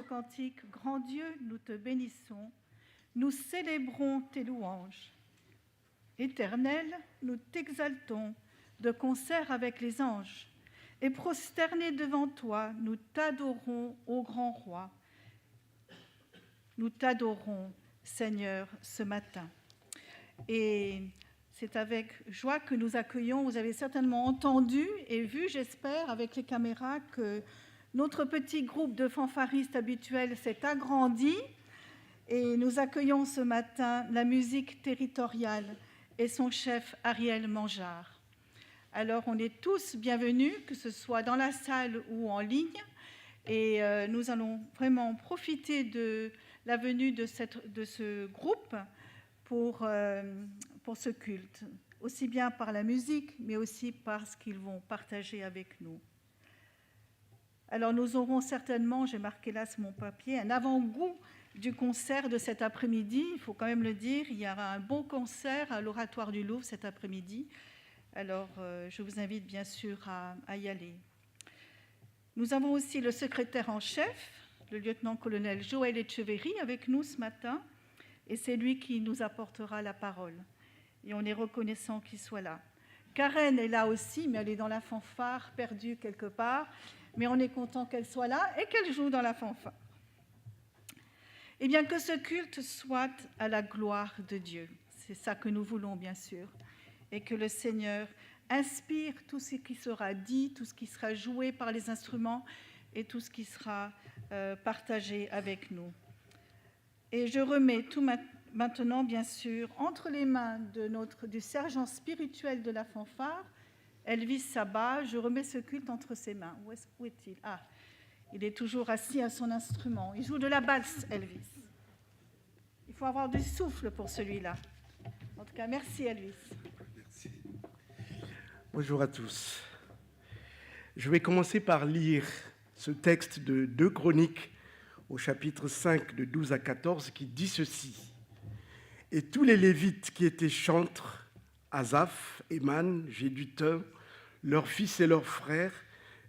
cantique, grand Dieu, nous te bénissons, nous célébrons tes louanges. Éternel, nous t'exaltons de concert avec les anges, et prosternés devant toi, nous t'adorons, ô grand roi. Nous t'adorons, Seigneur, ce matin. Et c'est avec joie que nous accueillons, vous avez certainement entendu et vu, j'espère, avec les caméras, que notre petit groupe de fanfaristes habituels s'est agrandi et nous accueillons ce matin la musique territoriale et son chef Ariel Mangeard. Alors on est tous bienvenus, que ce soit dans la salle ou en ligne, et nous allons vraiment profiter de la venue de ce groupe pour ce culte, aussi bien par la musique, mais aussi par ce qu'ils vont partager avec nous. Alors nous aurons certainement, j'ai marqué là sur mon papier, un avant-goût du concert de cet après-midi. Il faut quand même le dire, il y aura un bon concert à l'Oratoire du Louvre cet après-midi. Alors je vous invite bien sûr à y aller. Nous avons aussi le secrétaire en chef, le lieutenant-colonel Joël Echeverry, avec nous ce matin, et c'est lui qui nous apportera la parole. Et on est reconnaissant qu'il soit là. Karen est là aussi, mais elle est dans la fanfare, perdue quelque part. Mais on est content qu'elle soit là et qu'elle joue dans la fanfare. Eh bien, que ce culte soit à la gloire de Dieu. C'est ça que nous voulons, bien sûr. Et que le Seigneur inspire tout ce qui sera dit, tout ce qui sera joué par les instruments et tout ce qui sera partagé avec nous. Et je remets tout maintenant, bien sûr, entre les mains du sergent spirituel de la fanfare, Elvis Sabat. Je remets ce culte entre ses mains. Où est-il? Ah, il est toujours assis à son instrument. Il joue de la basse, Elvis. Il faut avoir du souffle pour celui-là. En tout cas, merci, Elvis. Merci. Bonjour à tous. Je vais commencer par lire ce texte de 2 Chroniques au chapitre 5 de 12 à 14 qui dit ceci. « Et tous les Lévites qui étaient chantres, Asaph, Éman, Jéduthun, leurs fils et leurs frères,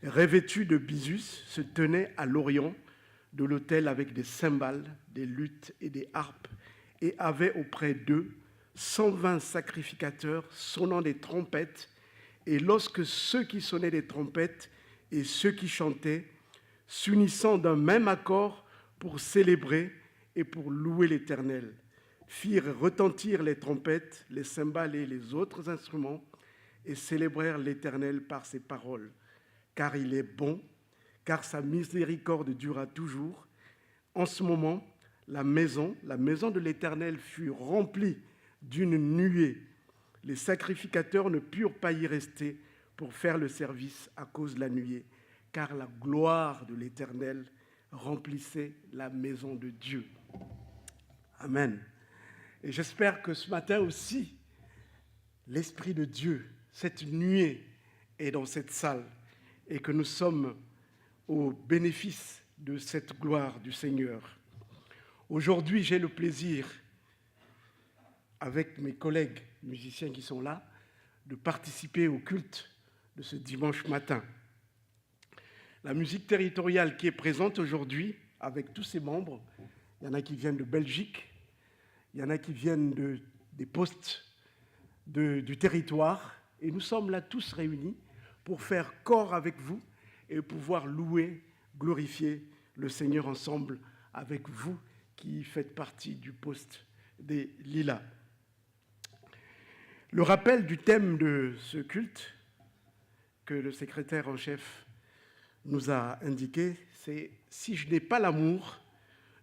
revêtus de bisus, se tenaient à l'orient de l'autel avec des cymbales, des luths et des harpes, et avaient auprès d'eux 120 sacrificateurs sonnant des trompettes, et lorsque ceux qui sonnaient des trompettes et ceux qui chantaient, s'unissant d'un même accord pour célébrer et pour louer l'Éternel, firent retentir les trompettes, les cymbales et les autres instruments, et célébrèrent l'Éternel par ses paroles. Car il est bon, car sa miséricorde durera toujours. En ce moment, la maison de l'Éternel fut remplie d'une nuée. Les sacrificateurs ne purent pas y rester pour faire le service à cause de la nuée, car la gloire de l'Éternel remplissait la maison de Dieu. Amen. Et j'espère que ce matin aussi, l'Esprit de Dieu, cette nuée est dans cette salle et que nous sommes au bénéfice de cette gloire du Seigneur. Aujourd'hui, j'ai le plaisir, avec mes collègues musiciens qui sont là, de participer au culte de ce dimanche matin. La musique territoriale qui est présente aujourd'hui, avec tous ses membres, il y en a qui viennent de Belgique, il y en a qui viennent des postes du territoire, et nous sommes là tous réunis pour faire corps avec vous et pouvoir louer, glorifier le Seigneur ensemble avec vous qui faites partie du poste des Lilas. Le rappel du thème de ce culte que le secrétaire en chef nous a indiqué, c'est « Si je n'ai pas l'amour,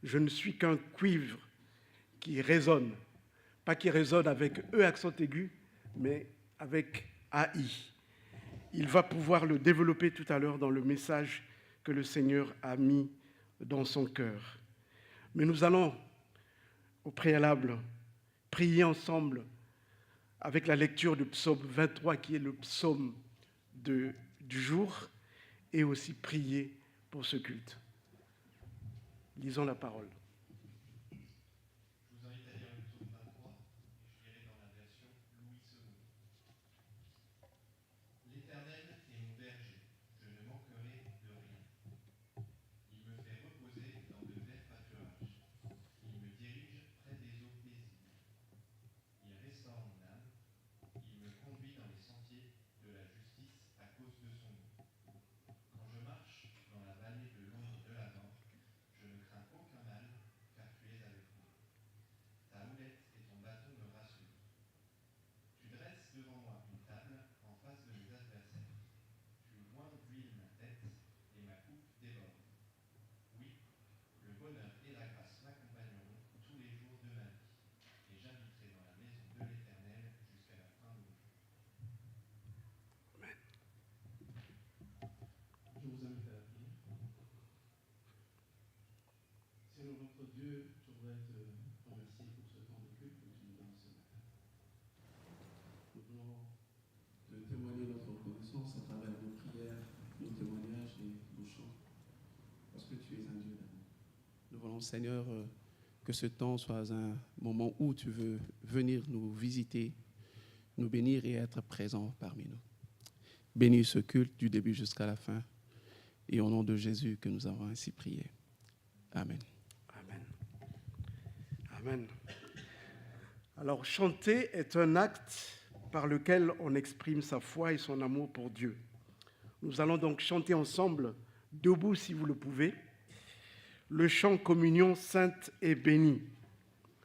je ne suis qu'un cuivre qui résonne ». Pas qui résonne avec E accent aigu, mais avec AI. Il va pouvoir le développer tout à l'heure dans le message que le Seigneur a mis dans son cœur. Mais nous allons, au préalable, prier ensemble avec la lecture du psaume 23, qui est le psaume du jour, et aussi prier pour ce culte. Lisons la parole. L'Éternel est mon berger, je ne manquerai de rien. Il me fait reposer dans de Dieu, je voudrais te remercier pour ce temps de culte que tu nous donnes ce matin. Nous voulons te témoigner notre reconnaissance à travers nos prières, nos témoignages et nos chants, parce que tu es un Dieu d'amour. Nous voulons, Seigneur, que ce temps soit un moment où tu veux venir nous visiter, nous bénir et être présent parmi nous. Bénis ce culte du début jusqu'à la fin, et au nom de Jésus que nous avons ainsi prié. Amen. Amen. Amen. Alors, chanter est un acte par lequel on exprime sa foi et son amour pour Dieu. Nous allons donc chanter ensemble, debout si vous le pouvez, le chant Communion sainte et bénie.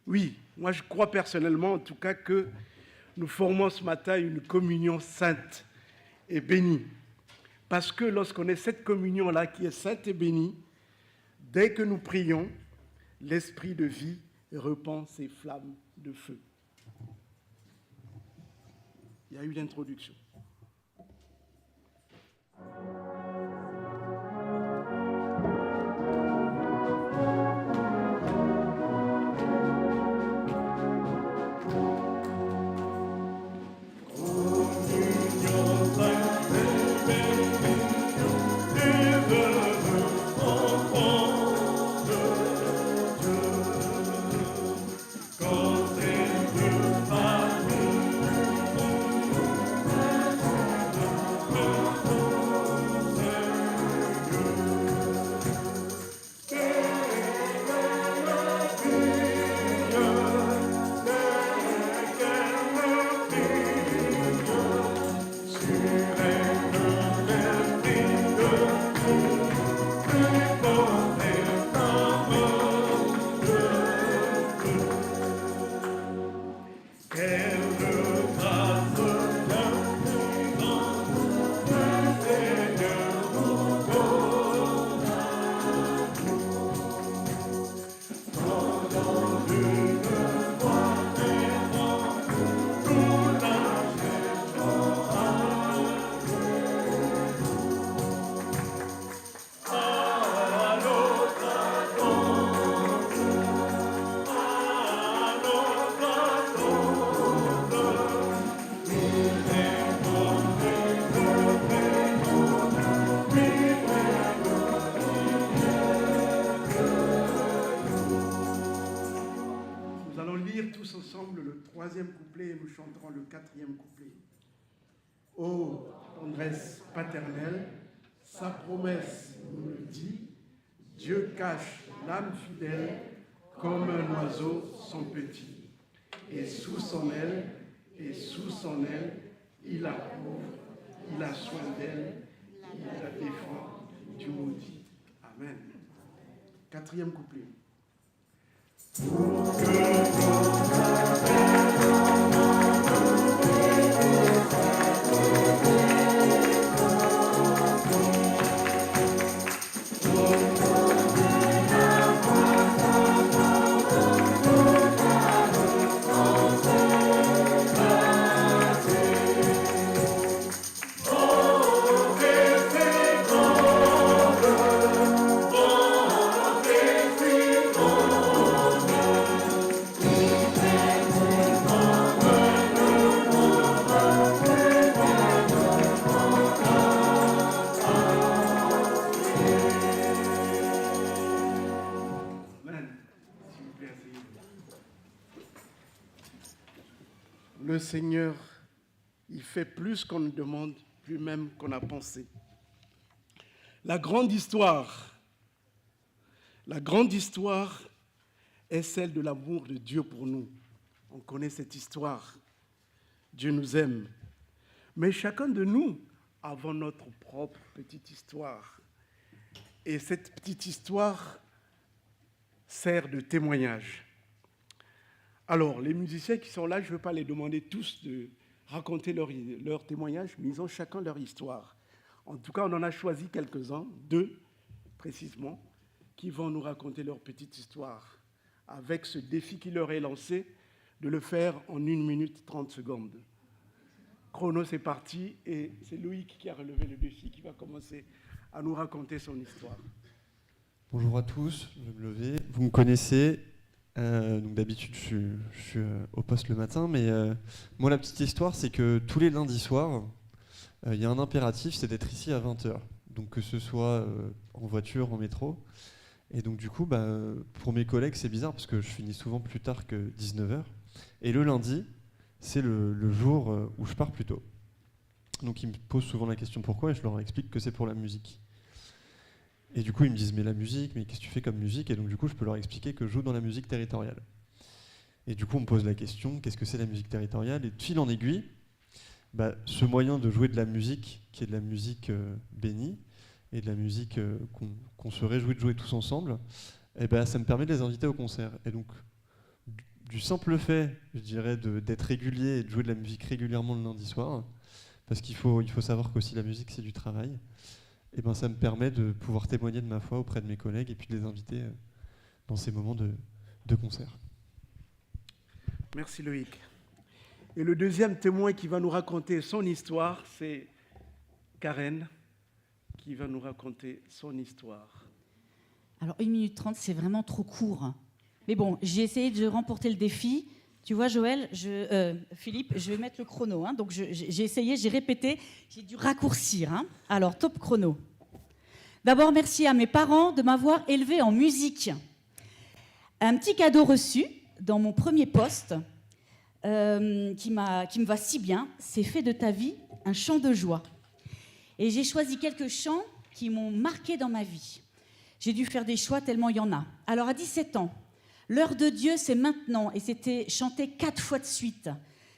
Oui, moi je crois personnellement en tout cas que nous formons ce matin une communion sainte et bénie. Parce que lorsqu'on est cette communion-là qui est sainte et bénie, dès que nous prions, l'esprit de vie répand ses flammes de feu. Il y a eu l'introduction. Couplet et nous chanterons le 4e couplet. Ô tendresse paternelle, sa promesse nous le dit, Dieu cache l'âme fidèle comme un oiseau son petit. Et sous son aile, il la couvre, il a soin d'elle, il la défend du maudit. Amen. 4e couplet. Pour le Seigneur, il fait plus qu'on ne demande, plus même qu'on a pensé. La grande histoire est celle de l'amour de Dieu pour nous. On connaît cette histoire. Dieu nous aime. Mais chacun de nous avons notre propre petite histoire. Et cette petite histoire sert de témoignage. Alors, les musiciens qui sont là, je ne veux pas les demander tous de raconter leur témoignage, mais ils ont chacun leur histoire. En tout cas, on en a choisi quelques-uns, 2 précisément, qui vont nous raconter leur petite histoire, avec ce défi qui leur est lancé de le faire en 1 minute 30 secondes. Chrono, c'est parti, et c'est Loïc qui a relevé le défi, qui va commencer à nous raconter son histoire. Bonjour à tous, je vais me lever. Vous me connaissez, donc d'habitude je suis au poste le matin, mais moi la petite histoire c'est que tous les lundis soirs, il y a un impératif, c'est d'être ici à 20h. Donc que ce soit en voiture, en métro. Et donc du coup, pour mes collègues c'est bizarre parce que je finis souvent plus tard que 19h. Et le lundi, c'est le jour où je pars plus tôt. Donc ils me posent souvent la question pourquoi et je leur explique que c'est pour la musique. Et du coup, ils me disent, mais la musique, mais qu'est-ce que tu fais comme musique? Et donc, du coup, je peux leur expliquer que je joue dans la musique territoriale. Et du coup, on me pose la question, qu'est-ce que c'est la musique territoriale? Et de fil en aiguille, ce moyen de jouer de la musique, qui est de la musique bénie, et de la musique qu'on se réjouit de jouer tous ensemble, ça me permet de les inviter au concert. Et donc, du simple fait, je dirais, d'être régulier et de jouer de la musique régulièrement le lundi soir, parce qu'il faut savoir qu'aussi la musique, c'est du travail, et ça me permet de pouvoir témoigner de ma foi auprès de mes collègues et puis de les inviter dans ces moments de concert. Merci Loïc. Et le deuxième témoin qui va nous raconter son histoire, c'est Karen, qui va nous raconter son histoire. Alors 1 minute 30, c'est vraiment trop court. Mais bon, j'ai essayé de remporter le défi. Tu vois, Joël, Philippe, je vais mettre le chrono. Hein. Donc j'ai essayé, j'ai répété, j'ai dû raccourcir. Hein. Alors, top chrono. D'abord, merci à mes parents de m'avoir élevé en musique. Un petit cadeau reçu dans mon premier poste qui me va si bien, c'est Fais de ta vie un chant de joie. Et j'ai choisi quelques chants qui m'ont marqué dans ma vie. J'ai dû faire des choix tellement il y en a. Alors, à 17 ans, l'heure de Dieu, c'est maintenant. Et c'était chanté 4 fois de suite.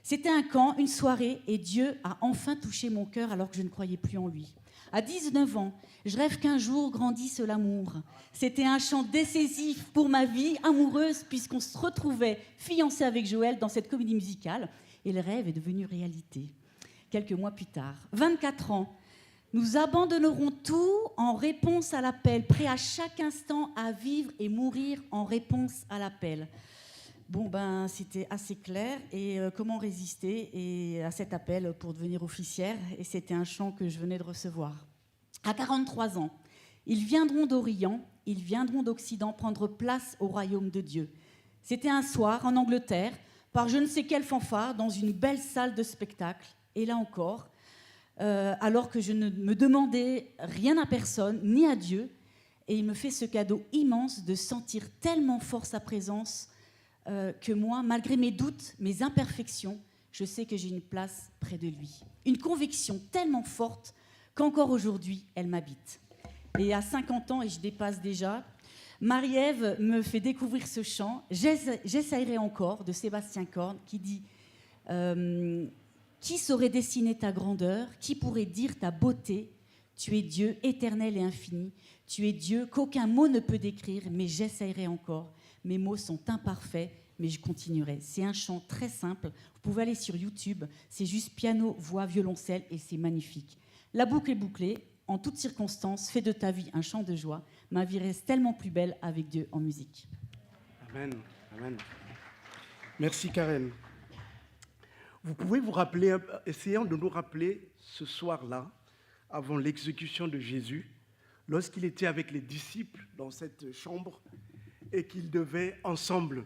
C'était un camp, une soirée, et Dieu a enfin touché mon cœur alors que je ne croyais plus en lui. À 19 ans, je rêve qu'un jour grandisse l'amour. C'était un chant décisif pour ma vie amoureuse puisqu'on se retrouvait fiancés avec Joël dans cette comédie musicale. Et le rêve est devenu réalité. Quelques mois plus tard, 24 ans, nous abandonnerons tout en réponse à l'appel, prêts à chaque instant à vivre et mourir en réponse à l'appel. Bon, c'était assez clair. Et comment résister à cet appel pour devenir officière? Et c'était un chant que je venais de recevoir. À 43 ans, ils viendront d'Orient, ils viendront d'Occident prendre place au royaume de Dieu. C'était un soir en Angleterre, par je ne sais quelle fanfare, dans une belle salle de spectacle. Et là encore, alors que je ne me demandais rien à personne, ni à Dieu, et il me fait ce cadeau immense de sentir tellement fort sa présence que moi, malgré mes doutes, mes imperfections, je sais que j'ai une place près de lui. Une conviction tellement forte qu'encore aujourd'hui, elle m'habite. Et à 50 ans, et je dépasse déjà, Marie-Ève me fait découvrir ce chant, J'essayerai encore, de Sébastien Korn, qui dit qui saurait dessiner ta grandeur? Qui pourrait dire ta beauté? Tu es Dieu éternel et infini. Tu es Dieu qu'aucun mot ne peut décrire, mais j'essayerai encore. Mes mots sont imparfaits, mais je continuerai. C'est un chant très simple. Vous pouvez aller sur YouTube. C'est juste piano, voix, violoncelle et c'est magnifique. La boucle est bouclée. En toutes circonstances, fais de ta vie un chant de joie. Ma vie reste tellement plus belle avec Dieu en musique. Amen. Amen. Merci Karen. Vous pouvez vous rappeler, essayons de nous rappeler ce soir-là, avant l'exécution de Jésus, lorsqu'il était avec les disciples dans cette chambre et qu'ils devaient ensemble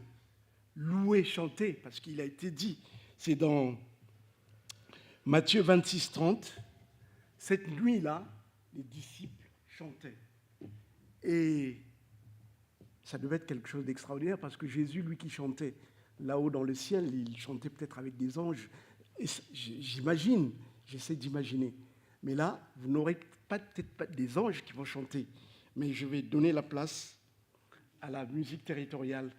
louer, chanter, parce qu'il a été dit, c'est dans Matthieu 26, 30, cette nuit-là, les disciples chantaient. Et ça devait être quelque chose d'extraordinaire parce que Jésus, lui qui chantait là-haut dans le ciel, il chantait peut-être avec des anges. Et j'imagine, j'essaie d'imaginer. Mais là, vous n'aurez peut-être pas des anges qui vont chanter. Mais je vais donner la place à la musique territoriale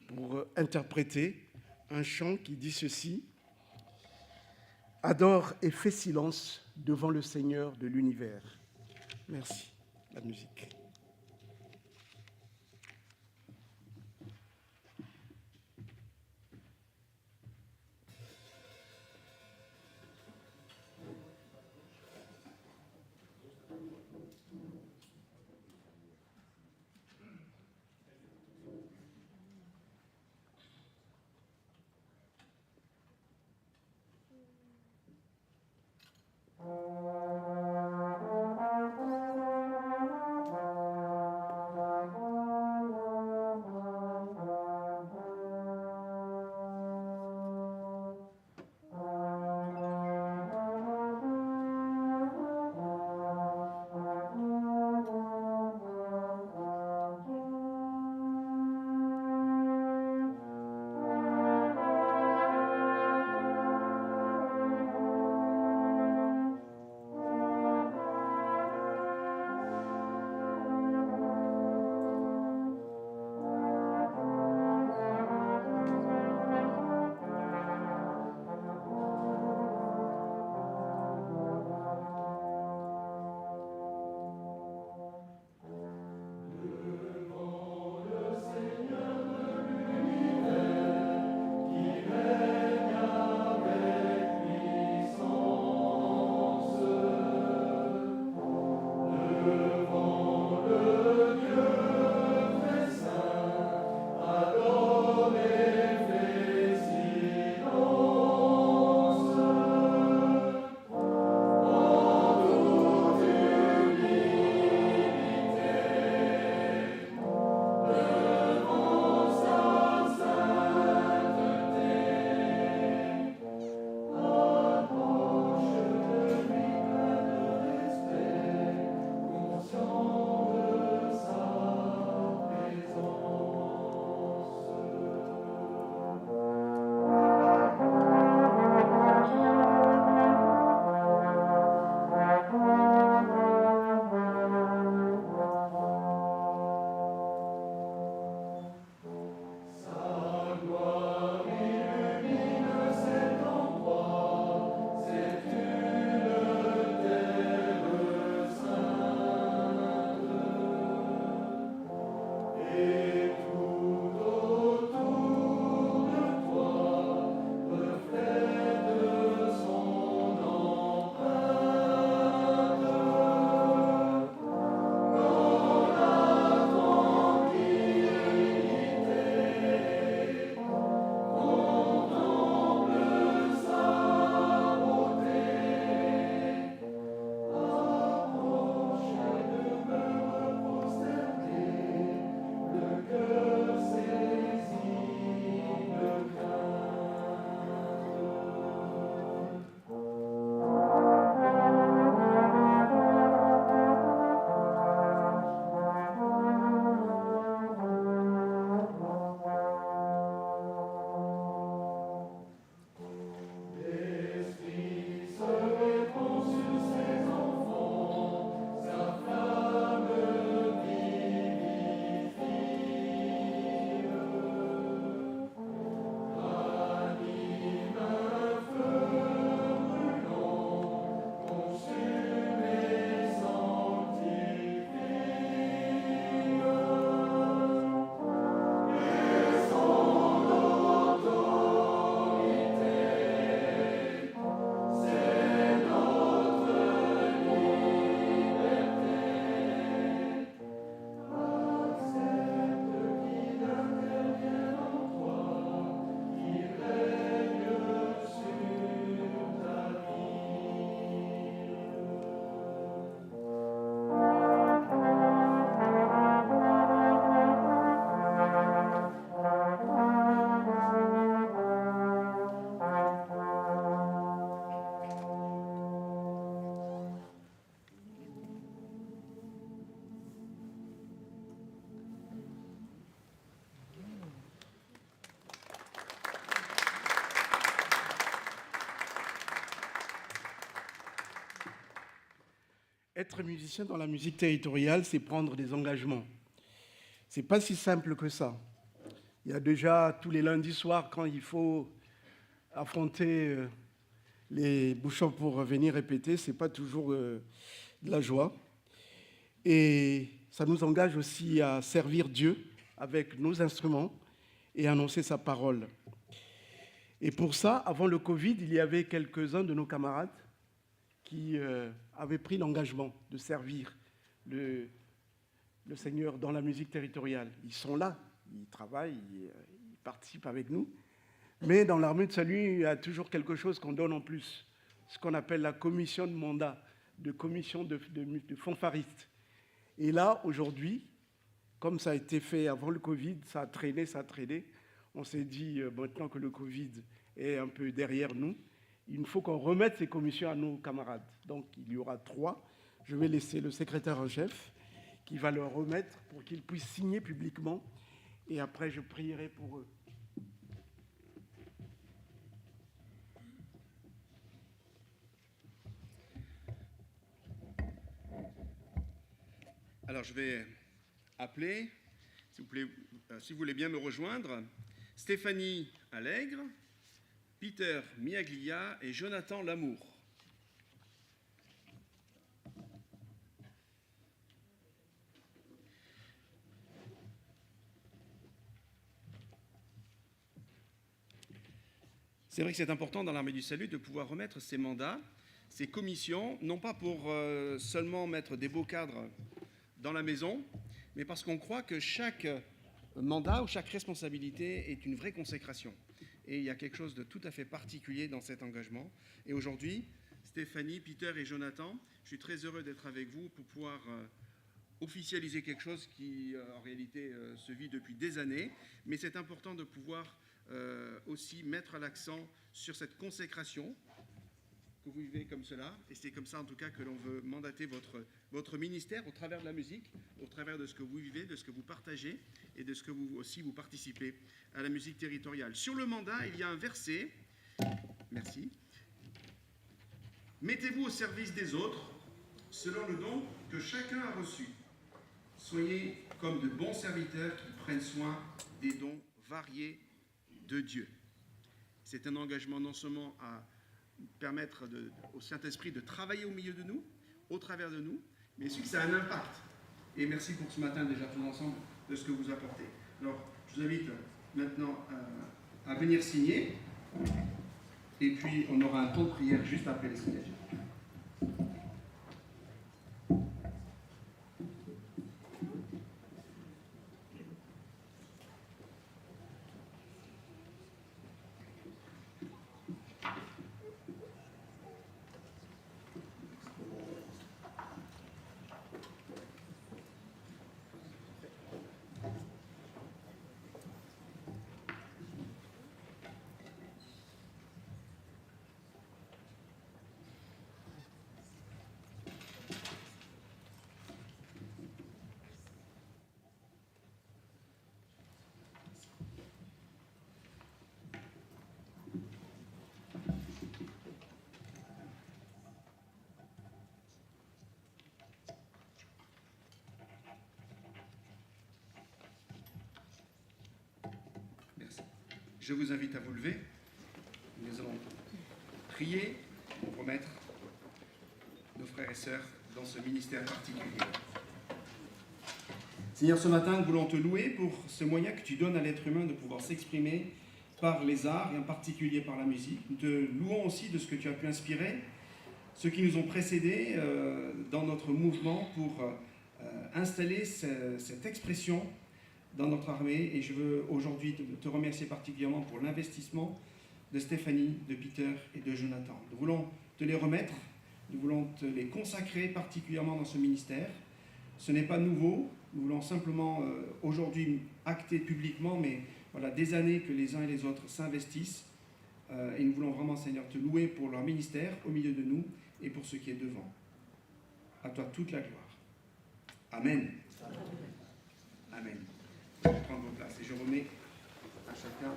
pour interpréter un chant qui dit ceci. Adore et fais silence devant le Seigneur de l'univers. Merci. La musique. être musicien dans la musique territoriale, c'est prendre des engagements. C'est pas si simple que ça. Il y a déjà tous les lundis soirs, quand il faut affronter les bouchons pour venir répéter, c'est pas toujours de la joie. Et ça nous engage aussi à servir Dieu avec nos instruments et annoncer sa parole. Et pour ça, avant le Covid, il y avait quelques-uns de nos camarades qui avaient pris l'engagement de servir le Seigneur dans la musique territoriale. Ils sont là, ils travaillent, ils participent avec nous. Mais dans l'armée de salut, il y a toujours quelque chose qu'on donne en plus, ce qu'on appelle la commission de mandat, de commission de fanfariste. Et là, aujourd'hui, comme ça a été fait avant le Covid, ça a traîné. On s'est dit, maintenant que le Covid est un peu derrière nous, il faut qu'on remette ces commissions à nos camarades. Donc, il y aura 3. Je vais laisser le secrétaire en chef qui va leur remettre pour qu'ils puissent signer publiquement. Et après, je prierai pour eux. Alors, je vais appeler, si vous voulez bien me rejoindre, Stéphanie Allègre, Peter Miaglia et Jonathan Lamour. C'est vrai que c'est important dans l'Armée du Salut de pouvoir remettre ces mandats, ces commissions, non pas pour seulement mettre des beaux cadres dans la maison, mais parce qu'on croit que chaque mandat ou chaque responsabilité est une vraie consécration. Et il y a quelque chose de tout à fait particulier dans cet engagement. Et aujourd'hui, Stéphanie, Peter et Jonathan, je suis très heureux d'être avec vous pour pouvoir officialiser quelque chose qui, en réalité, se vit depuis des années. Mais c'est important de pouvoir aussi mettre l'accent sur cette consécration que vous vivez comme cela, et c'est comme ça en tout cas que l'on veut mandater votre ministère au travers de la musique, au travers de ce que vous vivez, de ce que vous partagez et de ce que vous aussi vous participez à la musique territoriale. Sur le mandat, il y a un verset, merci. Mettez-vous au service des autres selon le don que chacun a reçu. Soyez comme de bons serviteurs qui prennent soin des dons variés de Dieu. C'est un engagement non seulement à permettre au Saint-Esprit de travailler au milieu de nous, au travers de nous, mais aussi que ça a un impact. Et merci pour ce matin déjà tous ensemble de ce que vous apportez. Alors, je vous invite maintenant à venir signer, et puis on aura un temps de prière juste après les signatures. Je vous invite à vous lever. Nous allons prier pour remettre nos frères et sœurs dans ce ministère particulier. Seigneur, ce matin, nous voulons te louer pour ce moyen que tu donnes à l'être humain de pouvoir s'exprimer par les arts et en particulier par la musique. Nous te louons aussi de ce que tu as pu inspirer ceux qui nous ont précédés dans notre mouvement pour installer cette expression dans notre armée, et je veux aujourd'hui te remercier particulièrement pour l'investissement de Stéphanie, de Peter et de Jonathan. Nous voulons te les remettre, nous voulons te les consacrer particulièrement dans ce ministère. Ce n'est pas nouveau, nous voulons simplement aujourd'hui acter publiquement, mais voilà, des années que les uns et les autres s'investissent, et nous voulons vraiment, Seigneur, te louer pour leur ministère au milieu de nous et pour ce qui est devant. À toi toute la gloire. Amen. Amen. Je vais prendre vos places et je remets à chacun.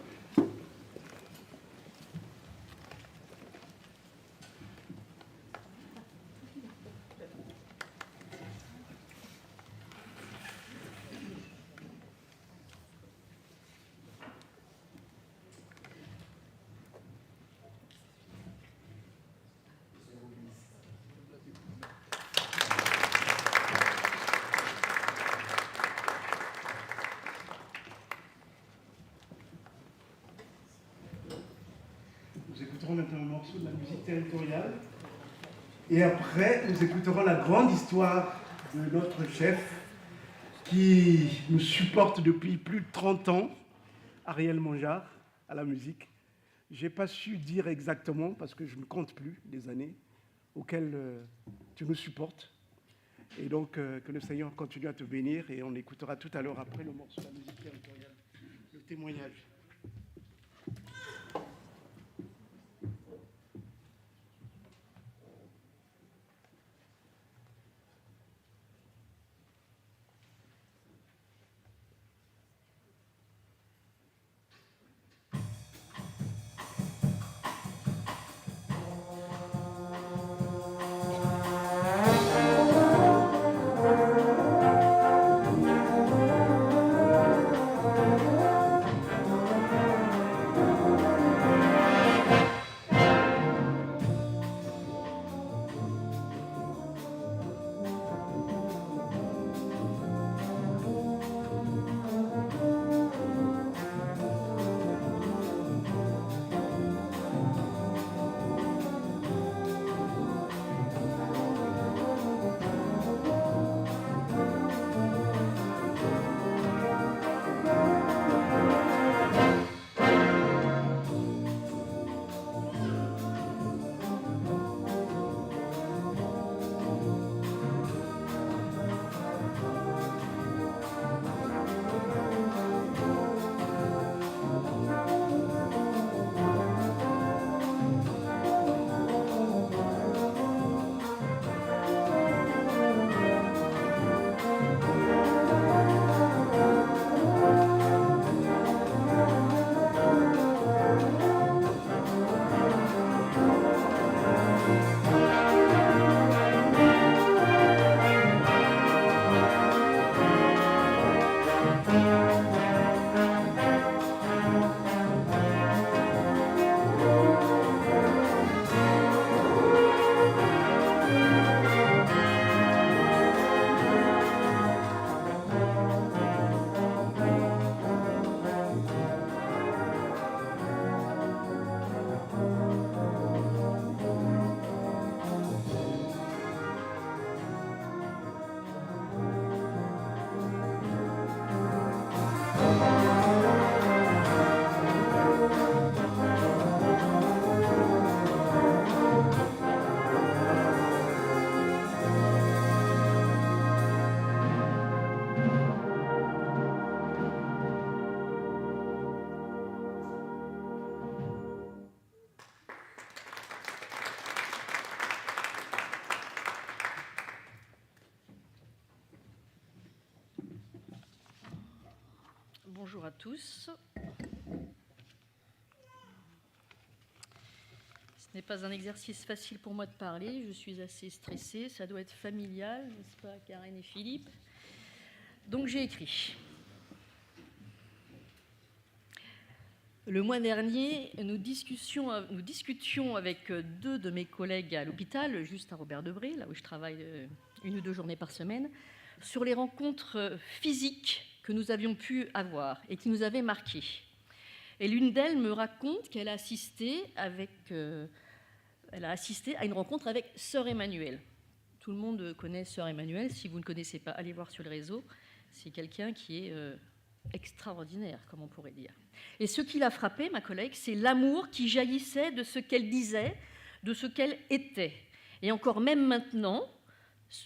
écouterons maintenant un morceau de la musique territoriale. Et après, nous écouterons la grande histoire de notre chef qui nous supporte depuis plus de 30 ans, Ariel Mongeard, à la musique. Je n'ai pas su dire exactement, parce que je ne compte plus les années auxquelles tu nous supportes. Et donc, que le Seigneur continue à te bénir, et on écoutera tout à l'heure, après le morceau de la musique territoriale, le témoignage. Bonjour à tous. Ce n'est pas un exercice facile pour moi de parler, je suis assez stressée, ça doit être familial, n'est-ce pas, Karen et Philippe? Donc j'ai écrit. Le mois dernier, nous discutions avec deux de mes collègues à l'hôpital, juste à Robert-Debré, là où je travaille 1 ou 2 journées par semaine, sur les rencontres physiques que nous avions pu avoir et qui nous avaient marqués. Et l'une d'elles me raconte qu'elle a assisté à une rencontre avec Sœur Emmanuelle. Tout le monde connaît Sœur Emmanuelle. Si vous ne connaissez pas, allez voir sur le réseau. C'est quelqu'un qui est extraordinaire, comme on pourrait dire. Et ce qui l'a frappé, ma collègue, c'est l'amour qui jaillissait de ce qu'elle disait, de ce qu'elle était. Et encore même maintenant,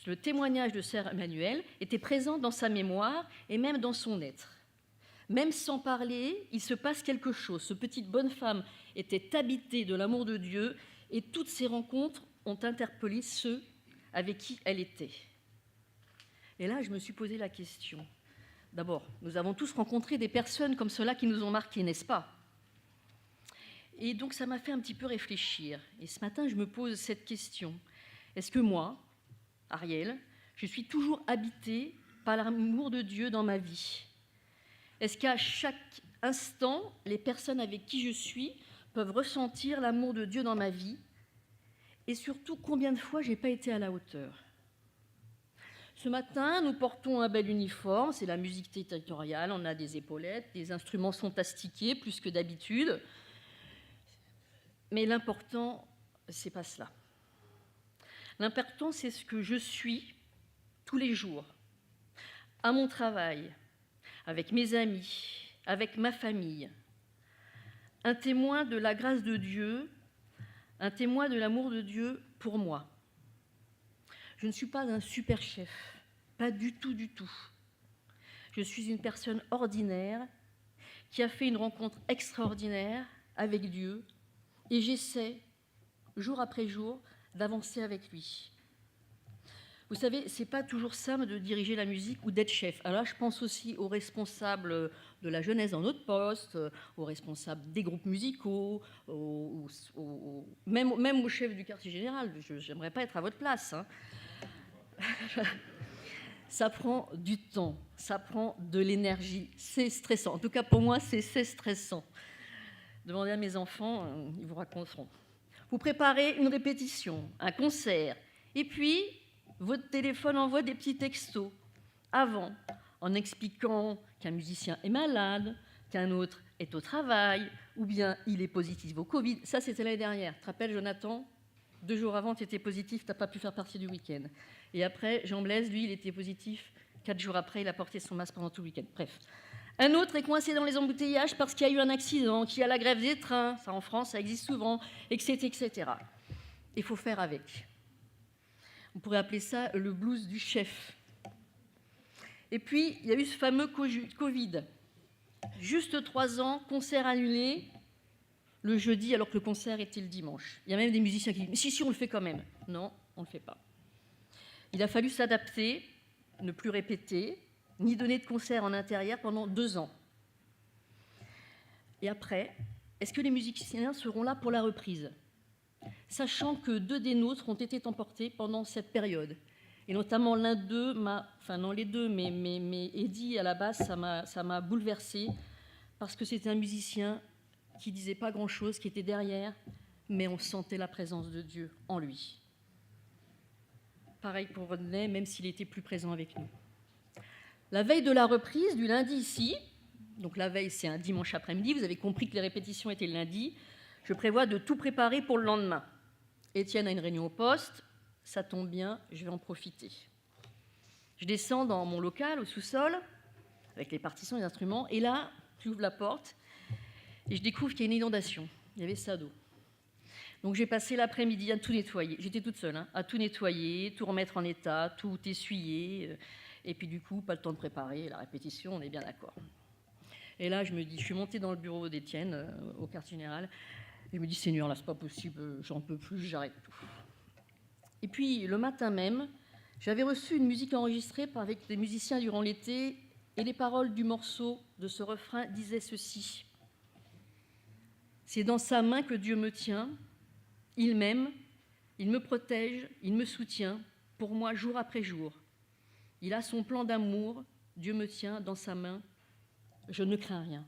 le témoignage de Sœur Emmanuelle était présent dans sa mémoire et même dans son être. Même sans parler, il se passe quelque chose. Cette petite bonne femme était habitée de l'amour de Dieu et toutes ces rencontres ont interpellé ceux avec qui elle était. Et là, je me suis posé la question. D'abord, nous avons tous rencontré des personnes comme cela qui nous ont marqués, n'est-ce pas? Et donc, ça m'a fait un petit peu réfléchir. Et ce matin, je me pose cette question. Est-ce que moi, Ariel, je suis toujours habitée par l'amour de Dieu dans ma vie? Est-ce qu'à chaque instant, les personnes avec qui je suis peuvent ressentir l'amour de Dieu dans ma vie? Et surtout, combien de fois je n'ai pas été à la hauteur? Ce matin, nous portons un bel uniforme, c'est la musique territoriale, on a des épaulettes, des instruments sont astiqués plus que d'habitude. Mais l'important, c'est pas cela. L'important, c'est ce que je suis tous les jours, à mon travail, avec mes amis, avec ma famille. Un témoin de la grâce de Dieu, un témoin de l'amour de Dieu pour moi. Je ne suis pas un super chef, pas du tout, du tout. Je suis une personne ordinaire qui a fait une rencontre extraordinaire avec Dieu et j'essaie, jour après jour, d'avancer avec lui. Vous savez, ce n'est pas toujours simple de diriger la musique ou d'être chef. Alors là, je pense aussi aux responsables de la jeunesse dans notre poste, aux responsables des groupes musicaux, même au chef du quartier général. Je n'aimerais pas être à votre place. Hein. Ça prend du temps, ça prend de l'énergie. C'est stressant. En tout cas, pour moi, c'est stressant. Demandez à mes enfants, ils vous raconteront. Vous préparez une répétition, un concert, et puis votre téléphone envoie des petits textos avant, en expliquant qu'un musicien est malade, qu'un autre est au travail, ou bien il est positif au Covid. Ça, c'était l'année dernière. Tu te rappelles, Jonathan ? 2 jours avant, tu étais positif, tu n'as pas pu faire partie du week-end. Et après, Jean Blaise, lui, il était positif. 4 jours après, il a porté son masque pendant tout le week-end. Bref. Un autre est coincé dans les embouteillages parce qu'il y a eu un accident, qu'il y a la grève des trains. Ça, en France, ça existe souvent, etc., etc. Il faut faire avec. On pourrait appeler ça le blues du chef. Et puis, il y a eu ce fameux Covid. Juste 3 ans, concert annulé le jeudi alors que le concert était le dimanche. Il y a même des musiciens qui disent « mais si, on le fait quand même ». Non, on ne le fait pas. Il a fallu s'adapter, ne plus répéter, ni donner de concert en intérieur pendant 2 ans. Et après, est-ce que les musiciens seront là pour la reprise ? Sachant que 2 des nôtres ont été emportés pendant cette période. Et notamment l'un d'eux les deux, mais Eddie à la basse, ça m'a bouleversée parce que c'était un musicien qui disait pas grand-chose, qui était derrière, mais on sentait la présence de Dieu en lui. Pareil pour Rodney, même s'il était plus présent avec nous. La veille de la reprise, du lundi ici, donc la veille c'est un dimanche après-midi, vous avez compris que les répétitions étaient le lundi, je prévois de tout préparer pour le lendemain. Étienne a une réunion au poste, ça tombe bien, je vais en profiter. Je descends dans mon local, au sous-sol, avec les partitions, les instruments, et là, j'ouvre la porte, et je découvre qu'il y a une inondation. Il y avait ça d'eau. Donc j'ai passé l'après-midi à tout nettoyer. J'étais toute seule, à tout nettoyer, tout remettre en état, tout essuyer. Et puis du coup, pas le temps de préparer la répétition, on est bien d'accord. Et là, je suis montée dans le bureau d'Étienne, au quartier général, et je me dis, Seigneur, là, c'est pas possible, j'en peux plus, j'arrête tout. Et puis, le matin même, j'avais reçu une musique enregistrée avec des musiciens durant l'été, et les paroles du morceau de ce refrain disaient ceci. C'est dans sa main que Dieu me tient, il m'aime, il me protège, il me soutient, pour moi jour après jour. Il a son plan d'amour, Dieu me tient dans sa main, je ne crains rien.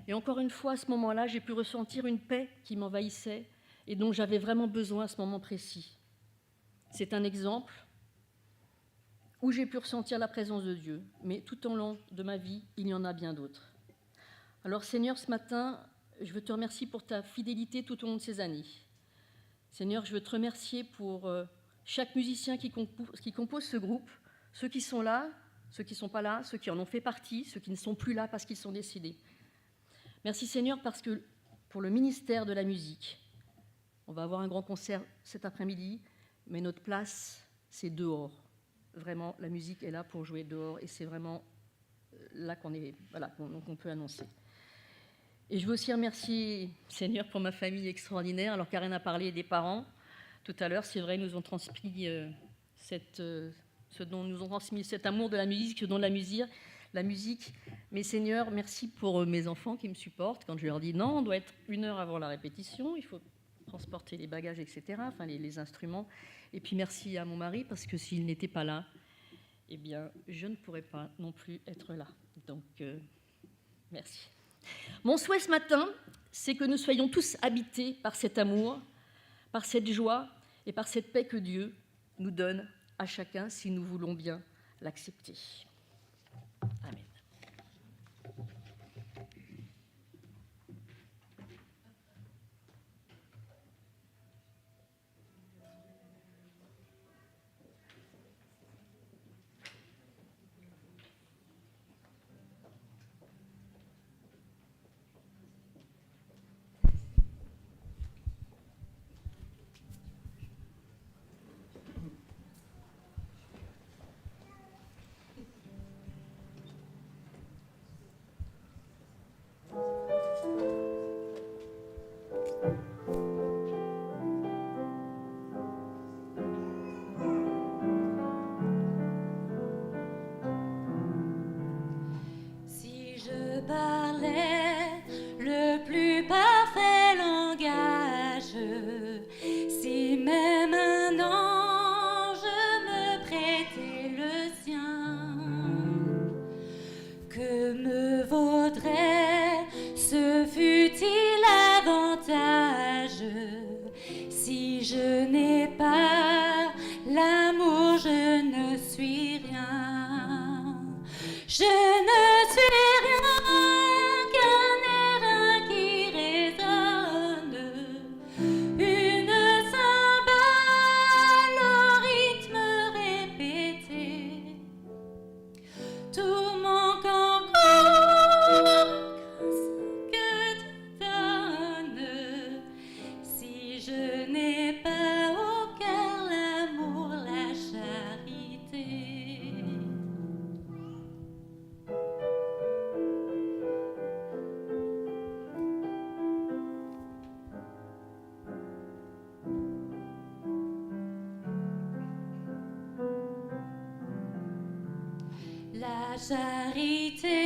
Et encore une fois, à ce moment-là, j'ai pu ressentir une paix qui m'envahissait et dont j'avais vraiment besoin à ce moment précis. C'est un exemple où j'ai pu ressentir la présence de Dieu, mais tout au long de ma vie, il y en a bien d'autres. Alors Seigneur, ce matin, je veux te remercier pour ta fidélité tout au long de ces années. Seigneur, je veux te remercier pour chaque musicien qui compose ce groupe, ceux qui sont là, ceux qui ne sont pas là, ceux qui en ont fait partie, ceux qui ne sont plus là parce qu'ils sont décédés. Merci Seigneur parce que pour le ministère de la musique, on va avoir un grand concert cet après-midi, mais notre place, c'est dehors. Vraiment, la musique est là pour jouer dehors et c'est vraiment là qu'on peut annoncer. Et je veux aussi remercier Seigneur pour ma famille extraordinaire. Alors Karen a parlé des parents tout à l'heure, c'est vrai, ils nous ont transmis ce dont nous ont transmis cet amour de la musique, ce don de la musique. Mais Seigneur, merci pour mes enfants qui me supportent quand je leur dis non, on doit être 1 heure avant la répétition, il faut transporter les bagages, etc., enfin les instruments. Et puis merci à mon mari parce que s'il n'était pas là, eh bien, je ne pourrais pas non plus être là. Donc, merci. Mon souhait ce matin, c'est que nous soyons tous habités par cet amour, par cette joie et par cette paix que Dieu nous donne à chacun si nous voulons bien l'accepter. Amen. davantage. Si je n'ai pas l'amour, je ne suis rien. Je ne suis rien qu'un air qui résonne, une cymbale au rythme répété. Tout manque encore que tu donnes. Si je n'ai pas au cœur l'amour, la charité. La charité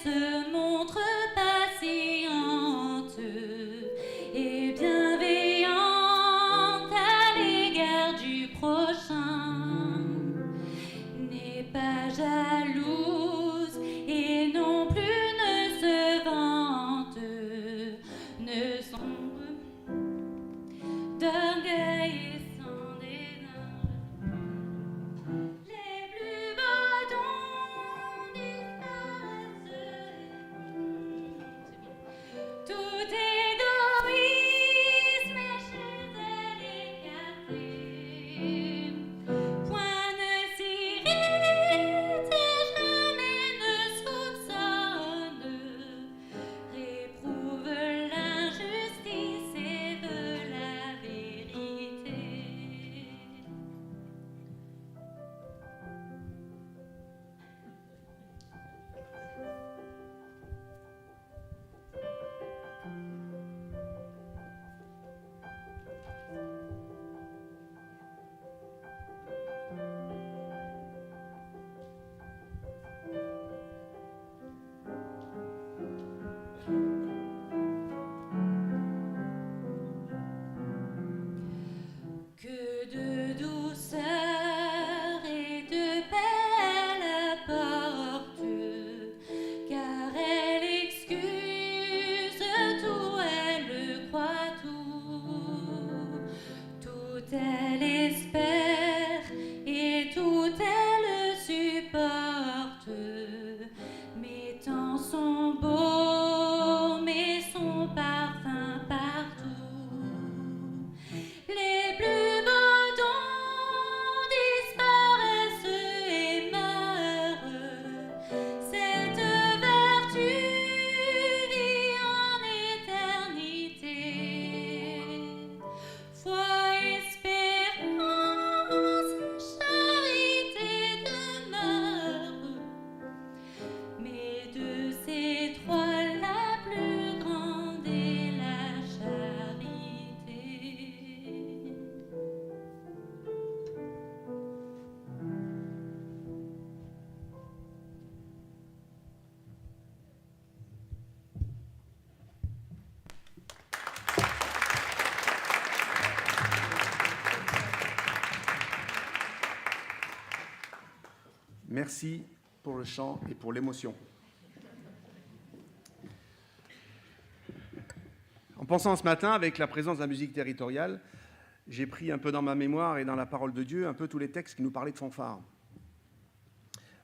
se montre patiente et bienveillante à l'égard du prochain. N'est pas jalouse et non plus ne se vante, ne sombre d'orgueil et sans dédain. Les plus beaux dons disparaissent. Tout égoïsme est chez elle écarté. Point ne s'irrite et jamais ne soupçonne. Réprouve l'injustice et veut la vérité. Que de douceur et de paix elle apporte, car elle excuse tout, elle croit tout. Tout elle espère et tout elle supporte, mettant son baume et son parfum partout. Les plus beaux dons disparaissent et meurent. Cette vertu vit en éternité. Foi, espérance, charité demeurent. Mais de ces trois, la plus grande est la charité. Merci pour le chant et pour l'émotion. En pensant ce matin, avec la présence de la musique territoriale, j'ai pris un peu dans ma mémoire et dans la parole de Dieu un peu tous les textes qui nous parlaient de fanfare.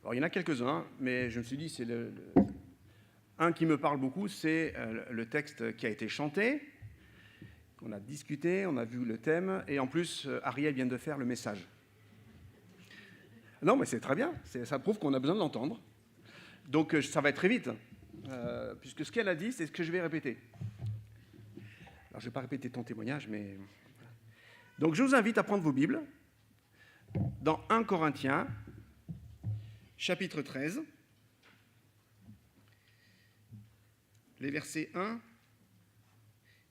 Alors il y en a quelques-uns, mais je me suis dit, c'est un qui me parle beaucoup, c'est le texte qui a été chanté, qu'on a discuté, on a vu le thème, et en plus, Ariel vient de faire le message. Non, mais c'est très bien, ça prouve qu'on a besoin de l'entendre. Donc ça va être très vite, puisque ce qu'elle a dit, c'est ce que je vais répéter. Alors je ne vais pas répéter ton témoignage, mais... Donc je vous invite à prendre vos Bibles dans 1 Corinthiens, chapitre 13, les versets 1,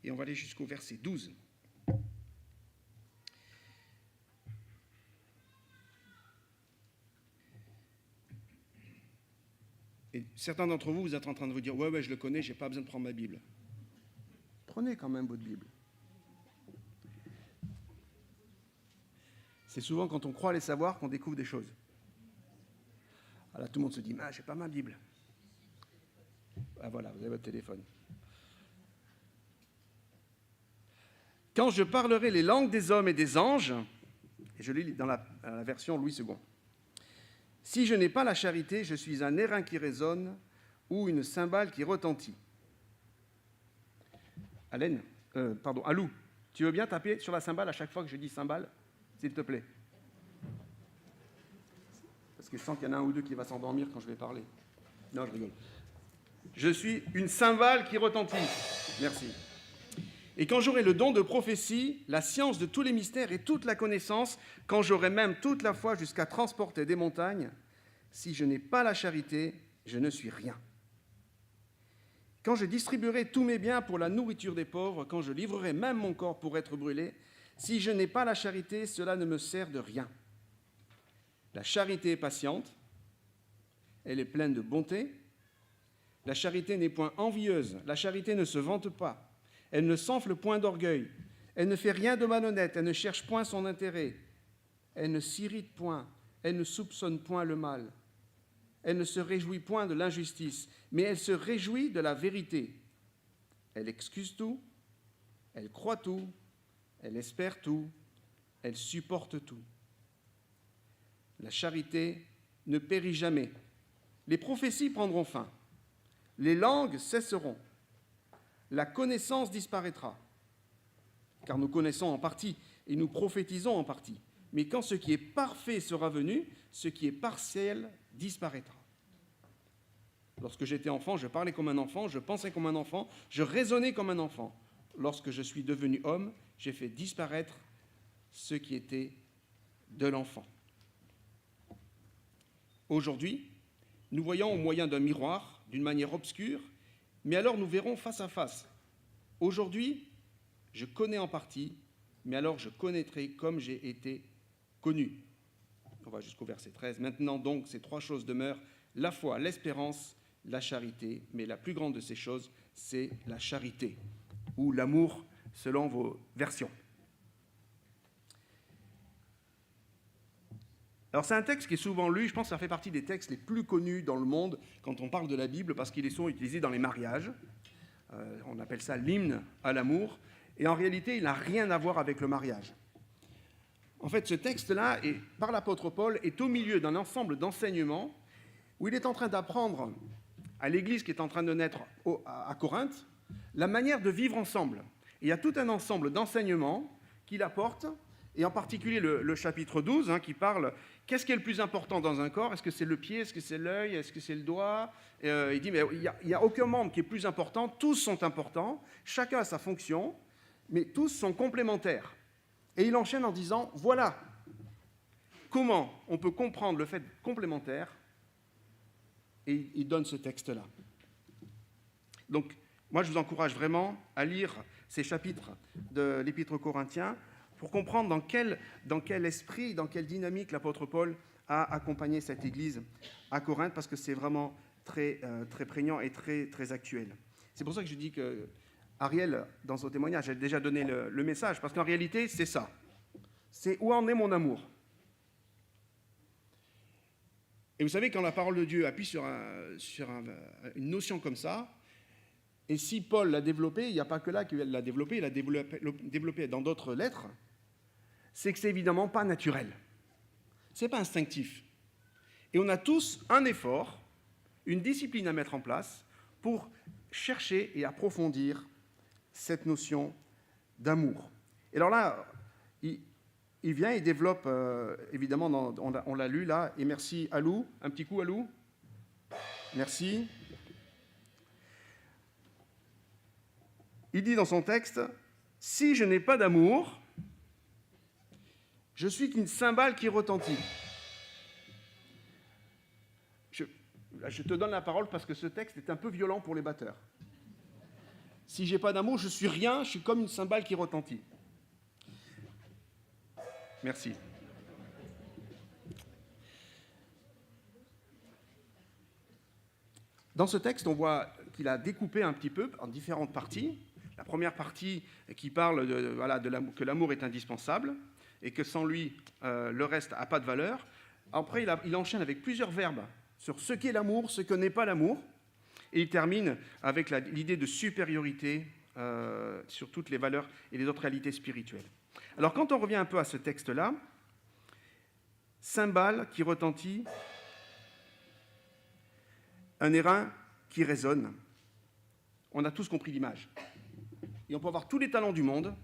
et on va aller jusqu'au verset 12. Et certains d'entre vous, vous êtes en train de vous dire « Ouais, je le connais, je n'ai pas besoin de prendre ma Bible. » Prenez quand même votre Bible. C'est souvent quand on croit les savoir qu'on découvre des choses. Alors tout le monde se dit « Ah, j'ai pas ma Bible. » Ah voilà, vous avez votre téléphone. Quand je parlerai les langues des hommes et des anges, et je lis dans la version Louis II, si je n'ai pas la charité, je suis un airain qui résonne ou une cymbale qui retentit. Alou, tu veux bien taper sur la cymbale à chaque fois que je dis cymbale, s'il te plaît? Parce que je sens qu'il y en a un ou deux qui va s'endormir quand je vais parler. Non, je rigole. Je suis une cymbale qui retentit. Merci. Et quand j'aurai le don de prophétie, la science de tous les mystères et toute la connaissance, quand j'aurai même toute la foi jusqu'à transporter des montagnes, si je n'ai pas la charité, je ne suis rien. Quand je distribuerai tous mes biens pour la nourriture des pauvres, quand je livrerai même mon corps pour être brûlé, si je n'ai pas la charité, cela ne me sert de rien. La charité est patiente, elle est pleine de bonté. La charité n'est point envieuse, la charité ne se vante pas, elle ne s'enfle point d'orgueil, elle ne fait rien de malhonnête, elle ne cherche point son intérêt, elle ne s'irrite point, elle ne soupçonne point le mal, elle ne se réjouit point de l'injustice, mais elle se réjouit de la vérité. Elle excuse tout, elle croit tout, elle espère tout, elle supporte tout. La charité ne périt jamais. Les prophéties prendront fin. Les langues cesseront. La connaissance disparaîtra. Car nous connaissons en partie et nous prophétisons en partie. Mais quand ce qui est parfait sera venu, ce qui est partiel disparaîtra. Lorsque j'étais enfant, je parlais comme un enfant, je pensais comme un enfant, je raisonnais comme un enfant. Lorsque je suis devenu homme, j'ai fait disparaître ce qui était de l'enfant. Aujourd'hui, nous voyons au moyen d'un miroir, d'une manière obscure, mais alors nous verrons face à face. Aujourd'hui, je connais en partie, mais alors je connaîtrai comme j'ai été connu. On va jusqu'au verset 13. Maintenant donc, ces trois choses demeurent, la foi, l'espérance, la charité, mais la plus grande de ces choses, c'est la charité, ou l'amour, selon vos versions. Alors c'est un texte qui est souvent lu, je pense que ça fait partie des textes les plus connus dans le monde quand on parle de la Bible, parce qu'ils sont utilisés dans les mariages. On appelle ça l'hymne à l'amour, et en réalité, il n'a rien à voir avec le mariage. En fait, ce texte-là, par l'apôtre Paul, est au milieu d'un ensemble d'enseignements où il est en train d'apprendre à l'Église qui est en train de naître à Corinthe la manière de vivre ensemble. Et il y a tout un ensemble d'enseignements qu'il apporte, et en particulier le chapitre 12, qui parle qu'est-ce qui est le plus important dans un corps? Est-ce que c'est le pied? Est-ce que c'est l'œil? Est-ce que c'est le doigt? Il dit mais il n'y a aucun membre qui est plus important, tous sont importants, chacun a sa fonction, mais tous sont complémentaires. Et il enchaîne en disant voilà comment on peut comprendre le fait complémentaire, et il donne ce texte-là. Donc, moi, je vous encourage vraiment à lire ces chapitres de l'Épître aux Corinthiens pour comprendre dans quel esprit, dans quelle dynamique l'apôtre Paul a accompagné cette Église à Corinthe, parce que c'est vraiment très, très prégnant et très, très actuel. C'est pour ça que je dis que Ariel, dans son témoignage, a déjà donné le message, parce qu'en réalité, c'est ça. C'est où en est mon amour? Et vous savez, quand la parole de Dieu appuie sur une notion comme ça, et si Paul l'a développée, il n'y a pas que là qu'il l'a développée, il l'a développée dans d'autres lettres, c'est que c'est évidemment pas naturel. C'est pas instinctif. Et on a tous un effort, une discipline à mettre en place pour chercher et approfondir cette notion d'amour. Et alors là, il vient et développe, évidemment, on l'a lu là, et merci Alou, un petit coup Alou, merci. Il dit dans son texte, « Si je n'ai pas d'amour, je suis qu'une cymbale qui retentit. » Je te donne la parole parce que ce texte est un peu violent pour les batteurs. Si je n'ai pas d'amour, je suis rien, je suis comme une cymbale qui retentit. Merci. Dans ce texte, on voit qu'il a découpé un petit peu en différentes parties. La première partie qui parle que l'amour est indispensable et que sans lui, le reste n'a pas de valeur. Après, il enchaîne avec plusieurs verbes sur ce qu'est l'amour, ce que n'est pas l'amour. Et il termine avec l'idée de supériorité sur toutes les valeurs et les autres réalités spirituelles. Alors quand on revient un peu à ce texte-là, cymbale qui retentit, un airain qui résonne, on a tous compris l'image. Et on peut avoir tous les talents du monde,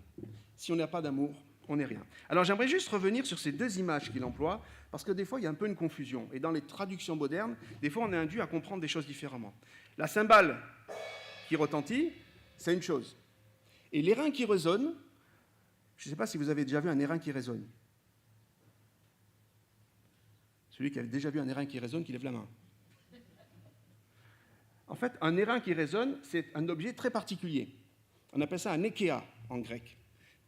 si on n'a pas d'amour, on n'est rien. Alors j'aimerais juste revenir sur ces deux images qu'il emploie, parce que des fois il y a un peu une confusion. Et dans les traductions modernes, des fois on est induit à comprendre des choses différemment. La cymbale qui retentit, c'est une chose. Et l'airain qui résonne, je ne sais pas si vous avez déjà vu un airain qui résonne. Celui qui a déjà vu un airain qui résonne, qui lève la main. En fait, un airain qui résonne, c'est un objet très particulier. On appelle ça un ékéa en grec.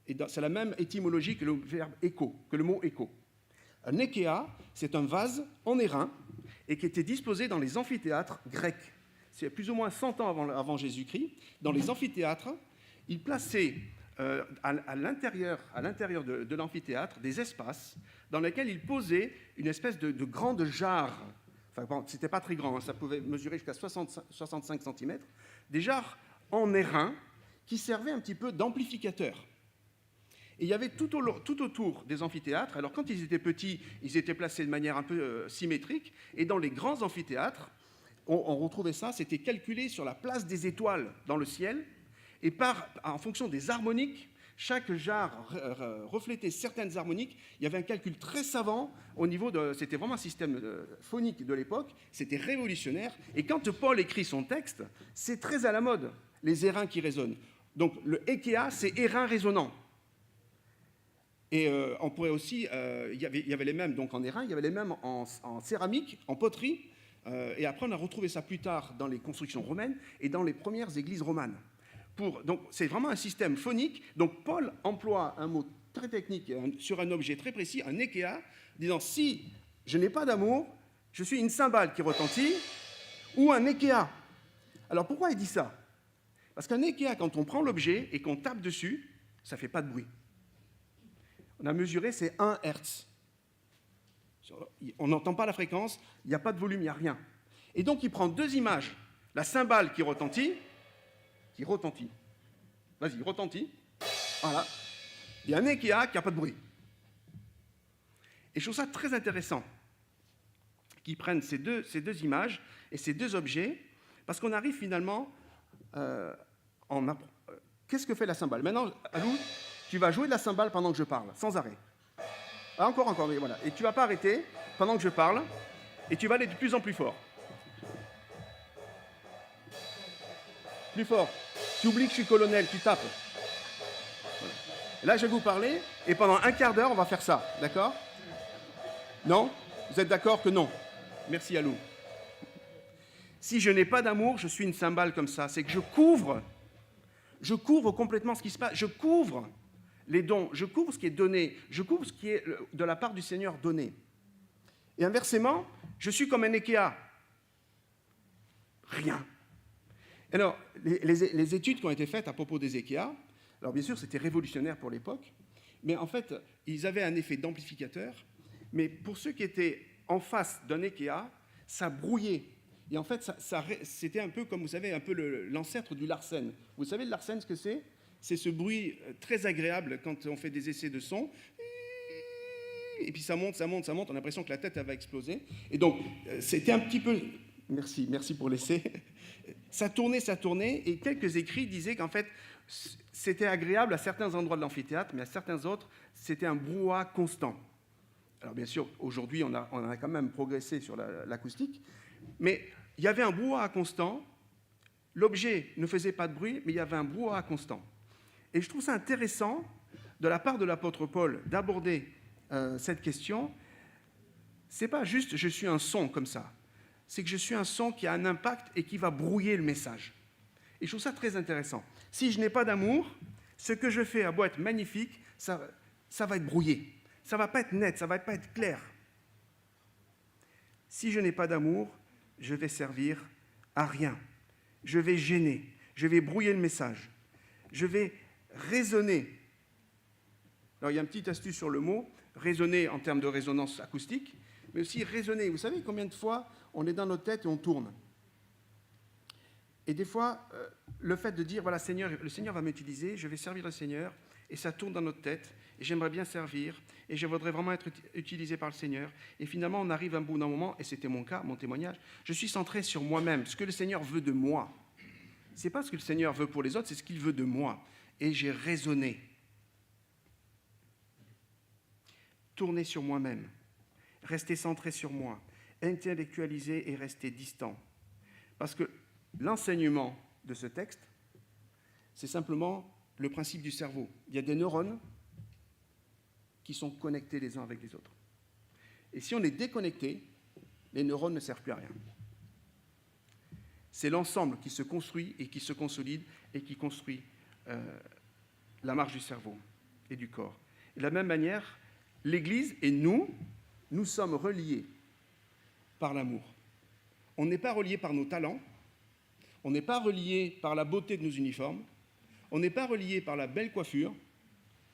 Et c'est la même étymologie que le verbe écho, que le mot écho. Un ékéa, c'est un vase en airain et qui était disposé dans les amphithéâtres grecs. C'est plus ou moins 100 ans avant Jésus-Christ. Dans les amphithéâtres, ils plaçaient à l'intérieur de l'amphithéâtre des espaces dans lesquels ils posaient une espèce de grande jarre. Enfin, bon, c'était pas très grand, hein, ça pouvait mesurer jusqu'à 65 cm. Des jarres en airain qui servaient un petit peu d'amplificateur. Et il y avait tout autour des amphithéâtres. Alors quand ils étaient petits, ils étaient placés de manière un peu symétrique. Et dans les grands amphithéâtres, on retrouvait ça, c'était calculé sur la place des étoiles dans le ciel. Et en fonction des harmoniques, chaque jarre reflétait certaines harmoniques. Il y avait un calcul très savant au niveau de... C'était vraiment un système phonique de l'époque. C'était révolutionnaire. Et quand Paul écrit son texte, c'est très à la mode, les airains qui résonnent. Donc le ékéa, c'est airain résonnant. Et on pourrait aussi... il y avait les mêmes donc en airain, il y avait les mêmes en céramique, en poterie. Et après, on a retrouvé ça plus tard dans les constructions romaines et dans les premières églises romanes. Donc, c'est vraiment un système phonique. Donc, Paul emploie un mot très technique sur un objet très précis, un ékéa, disant si je n'ai pas d'amour, je suis une cymbale qui retentit ou un ékéa. Alors, pourquoi il dit ça? Parce qu'un ékéa, quand on prend l'objet et qu'on tape dessus, ça ne fait pas de bruit. On a mesuré, c'est 1 Hertz. On n'entend pas la fréquence, il n'y a pas de volume, il n'y a rien. Et donc, il prend deux images. La cymbale qui retentit. Vas-y, retentit. Voilà. Et un ékéa qui n'a pas de bruit. Et je trouve ça très intéressant qu'ils prennent ces deux images et ces deux objets, parce qu'on arrive finalement qu'est-ce que fait la cymbale? Maintenant, Alou, tu vas jouer de la cymbale pendant que je parle, sans arrêt. Ah, encore, mais voilà. Et tu ne vas pas arrêter pendant que je parle, et tu vas aller de plus en plus fort. Plus fort. Tu oublies que je suis colonel, tu tapes. Voilà. Et là, je vais vous parler, et pendant un quart d'heure, on va faire ça, d'accord? Non? Vous êtes d'accord que non? Merci, Alou. Si je n'ai pas d'amour, je suis une cymbale comme ça. C'est que je couvre complètement ce qui se passe. Je couvre les dons, je couvre ce qui est donné, je couvre ce qui est de la part du Seigneur donné. Et inversement, je suis comme un ékéa. Rien. Alors, les études qui ont été faites à propos des ékéas, alors bien sûr, c'était révolutionnaire pour l'époque, mais en fait, ils avaient un effet d'amplificateur, mais pour ceux qui étaient en face d'un ékéa, ça brouillait. Et en fait, c'était un peu comme, vous savez, un peu l'ancêtre du Larsen. Vous savez, le Larsen, ce que c'est? C'est ce bruit très agréable quand on fait des essais de son. Et puis ça monte, on a l'impression que la tête elle va exploser. Et donc, c'était un petit peu... Merci pour l'essai. Ça tournait, et quelques écrits disaient qu'en fait, c'était agréable à certains endroits de l'amphithéâtre, mais à certains autres, c'était un brouhaha constant. Alors bien sûr, aujourd'hui, on a quand même progressé sur l'acoustique, mais il y avait un brouhaha constant, l'objet ne faisait pas de bruit, mais il y avait un brouhaha constant. Et je trouve ça intéressant, de la part de l'apôtre Paul, d'aborder cette question. Ce n'est pas juste « je suis un son » comme ça. C'est que je suis un son qui a un impact et qui va brouiller le message. Et je trouve ça très intéressant. Si je n'ai pas d'amour, ce que je fais a beau être magnifique, ça va être brouillé. Ça ne va pas être net, ça ne va pas être clair. Si je n'ai pas d'amour, je vais servir à rien. Je vais gêner, je vais brouiller le message. Je vais raisonner. Alors, il y a une petite astuce sur le mot, raisonner en termes de résonance acoustique, mais aussi raisonner. Vous savez combien de fois on est dans notre tête et on tourne? Et des fois, le fait de dire, voilà, Seigneur, le Seigneur va m'utiliser, je vais servir le Seigneur, et ça tourne dans notre tête, et j'aimerais bien servir, et je voudrais vraiment être utilisé par le Seigneur. Et finalement, on arrive à un bout d'un moment, et c'était mon cas, mon témoignage, je suis centré sur moi-même, ce que le Seigneur veut de moi. Ce n'est pas ce que le Seigneur veut pour les autres, c'est ce qu'il veut de moi. Et j'ai raisonné. Tourner sur moi-même, rester centré sur moi, intellectualiser et rester distant. Parce que l'enseignement de ce texte, c'est simplement le principe du cerveau. Il y a des neurones qui sont connectés les uns avec les autres. Et si on est déconnecté, les neurones ne servent plus à rien. C'est l'ensemble qui se construit et qui se consolide et qui construit la marche du cerveau et du corps. Et de la même manière, l'Église et nous sommes reliés par l'amour. On n'est pas reliés par nos talents, on n'est pas reliés par la beauté de nos uniformes, on n'est pas reliés par la belle coiffure,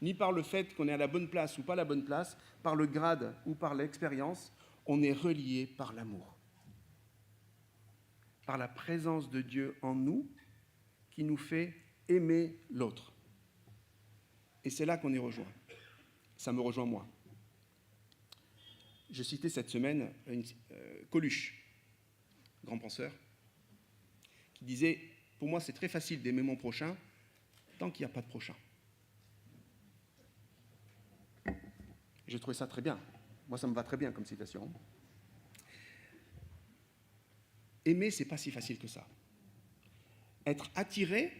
ni par le fait qu'on est à la bonne place ou pas à la bonne place, par le grade ou par l'expérience, on est reliés par l'amour. Par la présence de Dieu en nous qui nous fait aimer l'autre. Et c'est là qu'on est rejoint. Ça me rejoint moi. Je citais cette semaine Coluche, grand penseur, qui disait « Pour moi, c'est très facile d'aimer mon prochain tant qu'il n'y a pas de prochain. » J'ai trouvé ça très bien. Moi, ça me va très bien comme citation. Aimer, ce n'est pas si facile que ça. Être attiré,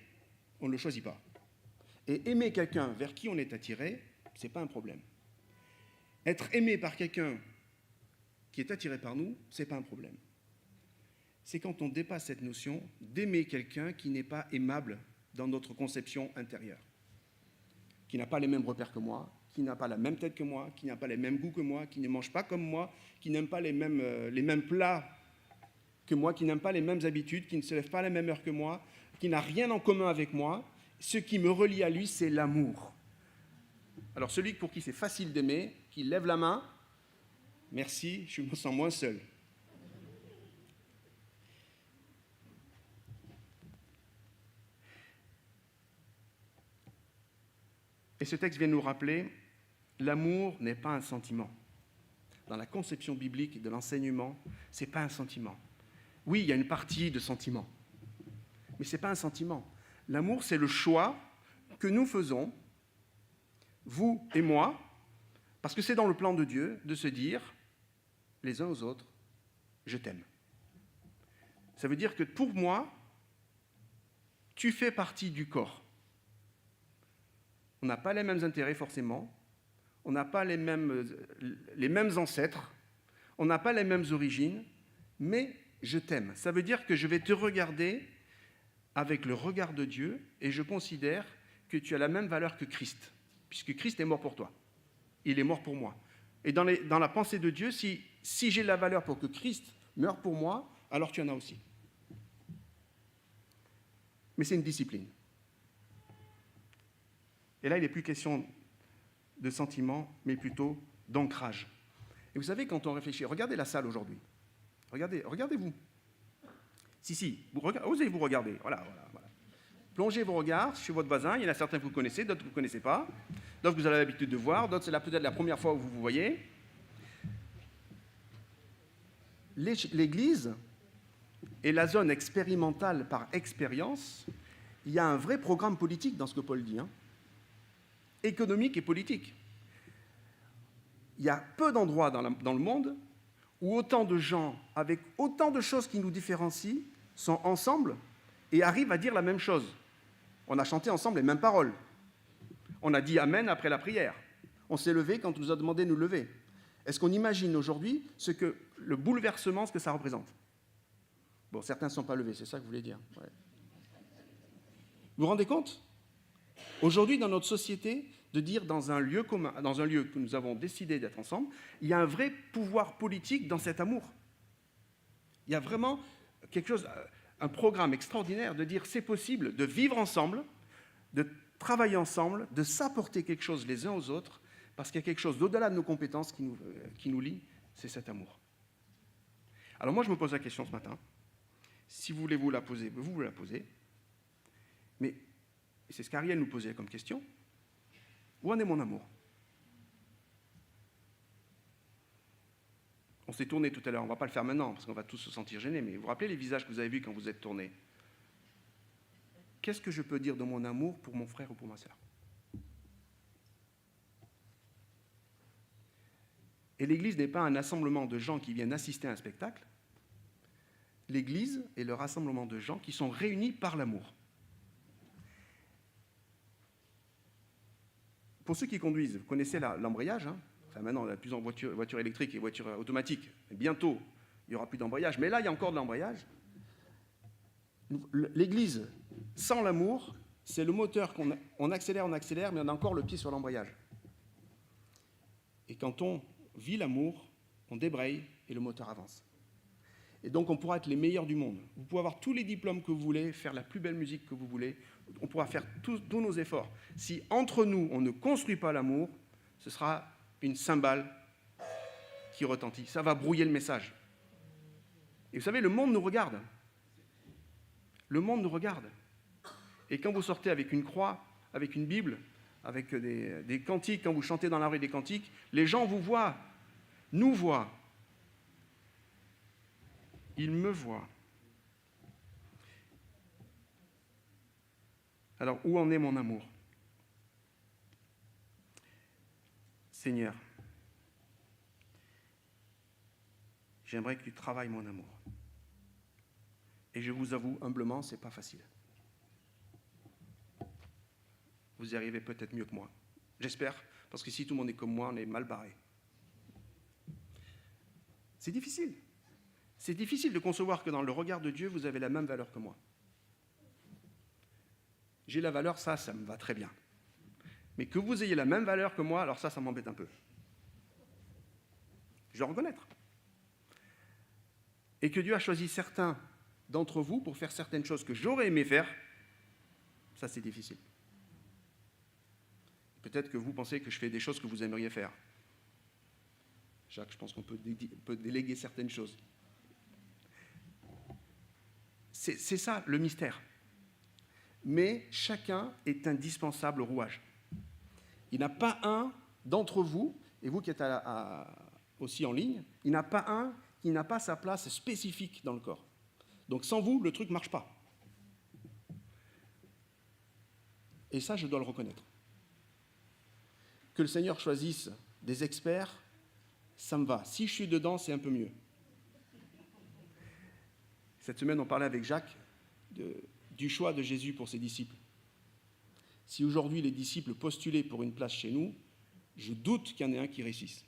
on ne le choisit pas. Et aimer quelqu'un vers qui on est attiré, ce n'est pas un problème. Être aimé par quelqu'un qui est attiré par nous, ce n'est pas un problème. C'est quand on dépasse cette notion d'aimer quelqu'un qui n'est pas aimable dans notre conception intérieure, qui n'a pas les mêmes repères que moi, qui n'a pas la même tête que moi, qui n'a pas les mêmes goûts que moi, qui ne mange pas comme moi, qui n'aime pas les mêmes plats que moi, qui n'aime pas les mêmes habitudes, qui ne se lève pas à la même heure que moi, qui n'a rien en commun avec moi. Ce qui me relie à lui, c'est l'amour. Alors celui pour qui c'est facile d'aimer, qui lève la main, merci, je me sens moins seul. Et ce texte vient nous rappeler, l'amour n'est pas un sentiment. Dans la conception biblique de l'enseignement, ce n'est pas un sentiment. Oui, il y a une partie de sentiment, mais ce n'est pas un sentiment. L'amour, c'est le choix que nous faisons, vous et moi, parce que c'est dans le plan de Dieu de se dire, les uns aux autres, je t'aime. Ça veut dire que pour moi, tu fais partie du corps. On n'a pas les mêmes intérêts forcément, on n'a pas les mêmes ancêtres, on n'a pas les mêmes origines, mais je t'aime. Ça veut dire que je vais te regarder avec le regard de Dieu et je considère que tu as la même valeur que Christ, puisque Christ est mort pour toi. Il est mort pour moi. Et dans la pensée de Dieu, si j'ai la valeur pour que Christ meure pour moi, alors tu en as aussi. Mais c'est une discipline. Et là, il n'est plus question de sentiment, mais plutôt d'ancrage. Et vous savez, quand on réfléchit, regardez la salle aujourd'hui. Regardez-vous. Osez vous regarder. Voilà. Plongez vos regards chez votre voisin. Il y en a certains que vous connaissez, d'autres que vous ne connaissez pas. D'autres que vous avez l'habitude de voir. D'autres, c'est peut-être la première fois où vous vous voyez. L'Église est la zone expérimentale par expérience. Il y a un vrai programme politique dans ce que Paul dit, économique et politique. Il y a peu d'endroits dans le monde où autant de gens, avec autant de choses qui nous différencient, sont ensemble et arrivent à dire la même chose. On a chanté ensemble les mêmes paroles. On a dit Amen après la prière. On s'est levé quand on nous a demandé de nous lever. Est-ce qu'on imagine aujourd'hui le bouleversement, ce que ça représente? Bon, certains ne sont pas levés, c'est ça que vous voulez dire. Ouais. Vous vous rendez compte? Aujourd'hui, dans notre société, de dire dans un lieu commun, dans un lieu que nous avons décidé d'être ensemble, il y a un vrai pouvoir politique dans cet amour. Il y a vraiment quelque chose, un programme extraordinaire de dire c'est possible de vivre ensemble, de travailler ensemble, de s'apporter quelque chose les uns aux autres, parce qu'il y a quelque chose d'au-delà de nos compétences qui nous lie, c'est cet amour. Alors moi, je me pose la question ce matin, Si vous voulez vous la poser, vous vous la posez. Mais c'est ce qu'Ariel nous posait comme question. Où en est mon amour? On s'est tourné tout à l'heure, on ne va pas le faire maintenant, parce qu'on va tous se sentir gênés, mais vous vous rappelez les visages que vous avez vus quand vous êtes tournés? Qu'est-ce que je peux dire de mon amour pour mon frère ou pour ma sœur? Et l'Église n'est pas un assemblement de gens qui viennent assister à un spectacle. L'Église est le rassemblement de gens qui sont réunis par l'amour. Pour ceux qui conduisent, vous connaissez l'embrayage, hein? Enfin, maintenant, on a plus en voiture électrique et voiture automatique. Bientôt, il n'y aura plus d'embrayage. Mais là, il y a encore de l'embrayage. L'Église, sans l'amour, c'est le moteur on accélère, mais on a encore le pied sur l'embrayage. Et quand on vit l'amour, on débraye et le moteur avance. Et donc, on pourra être les meilleurs du monde. Vous pouvez avoir tous les diplômes que vous voulez, faire la plus belle musique que vous voulez. On pourra faire tous nos efforts. Si, entre nous, on ne construit pas l'amour, ce sera une cymbale qui retentit. Ça va brouiller le message. Et vous savez, le monde nous regarde. Le monde nous regarde. Et quand vous sortez avec une croix, avec une Bible, avec des cantiques, quand vous chantez dans la rue des cantiques, les gens vous voient, nous voient. Ils me voient. Alors, où en est mon amour? Seigneur, j'aimerais que tu travailles mon amour. Et je vous avoue humblement, ce n'est pas facile. Vous y arrivez peut-être mieux que moi. J'espère, parce que si tout le monde est comme moi, on est mal barré. C'est difficile. C'est difficile de concevoir que dans le regard de Dieu, vous avez la même valeur que moi. J'ai la valeur, ça me va très bien. Mais que vous ayez la même valeur que moi, alors ça m'embête un peu. Je dois reconnaître. Et que Dieu a choisi certains d'entre vous pour faire certaines choses que j'aurais aimé faire, ça c'est difficile. Peut-être que vous pensez que je fais des choses que vous aimeriez faire. Jacques, je pense qu'on peut déléguer certaines choses. C'est ça le mystère. Mais chacun est indispensable au rouage. Il n'y en a pas un d'entre vous, et vous qui êtes aussi en ligne, il n'y en a pas un qui n'a pas sa place spécifique dans le corps. Donc sans vous, le truc ne marche pas. Et ça, je dois le reconnaître. Que le Seigneur choisisse des experts, ça me va. Si je suis dedans, c'est un peu mieux. Cette semaine, on parlait avec Jacques du choix de Jésus pour ses disciples. Si aujourd'hui les disciples postulaient pour une place chez nous, je doute qu'il y en ait un qui réussisse.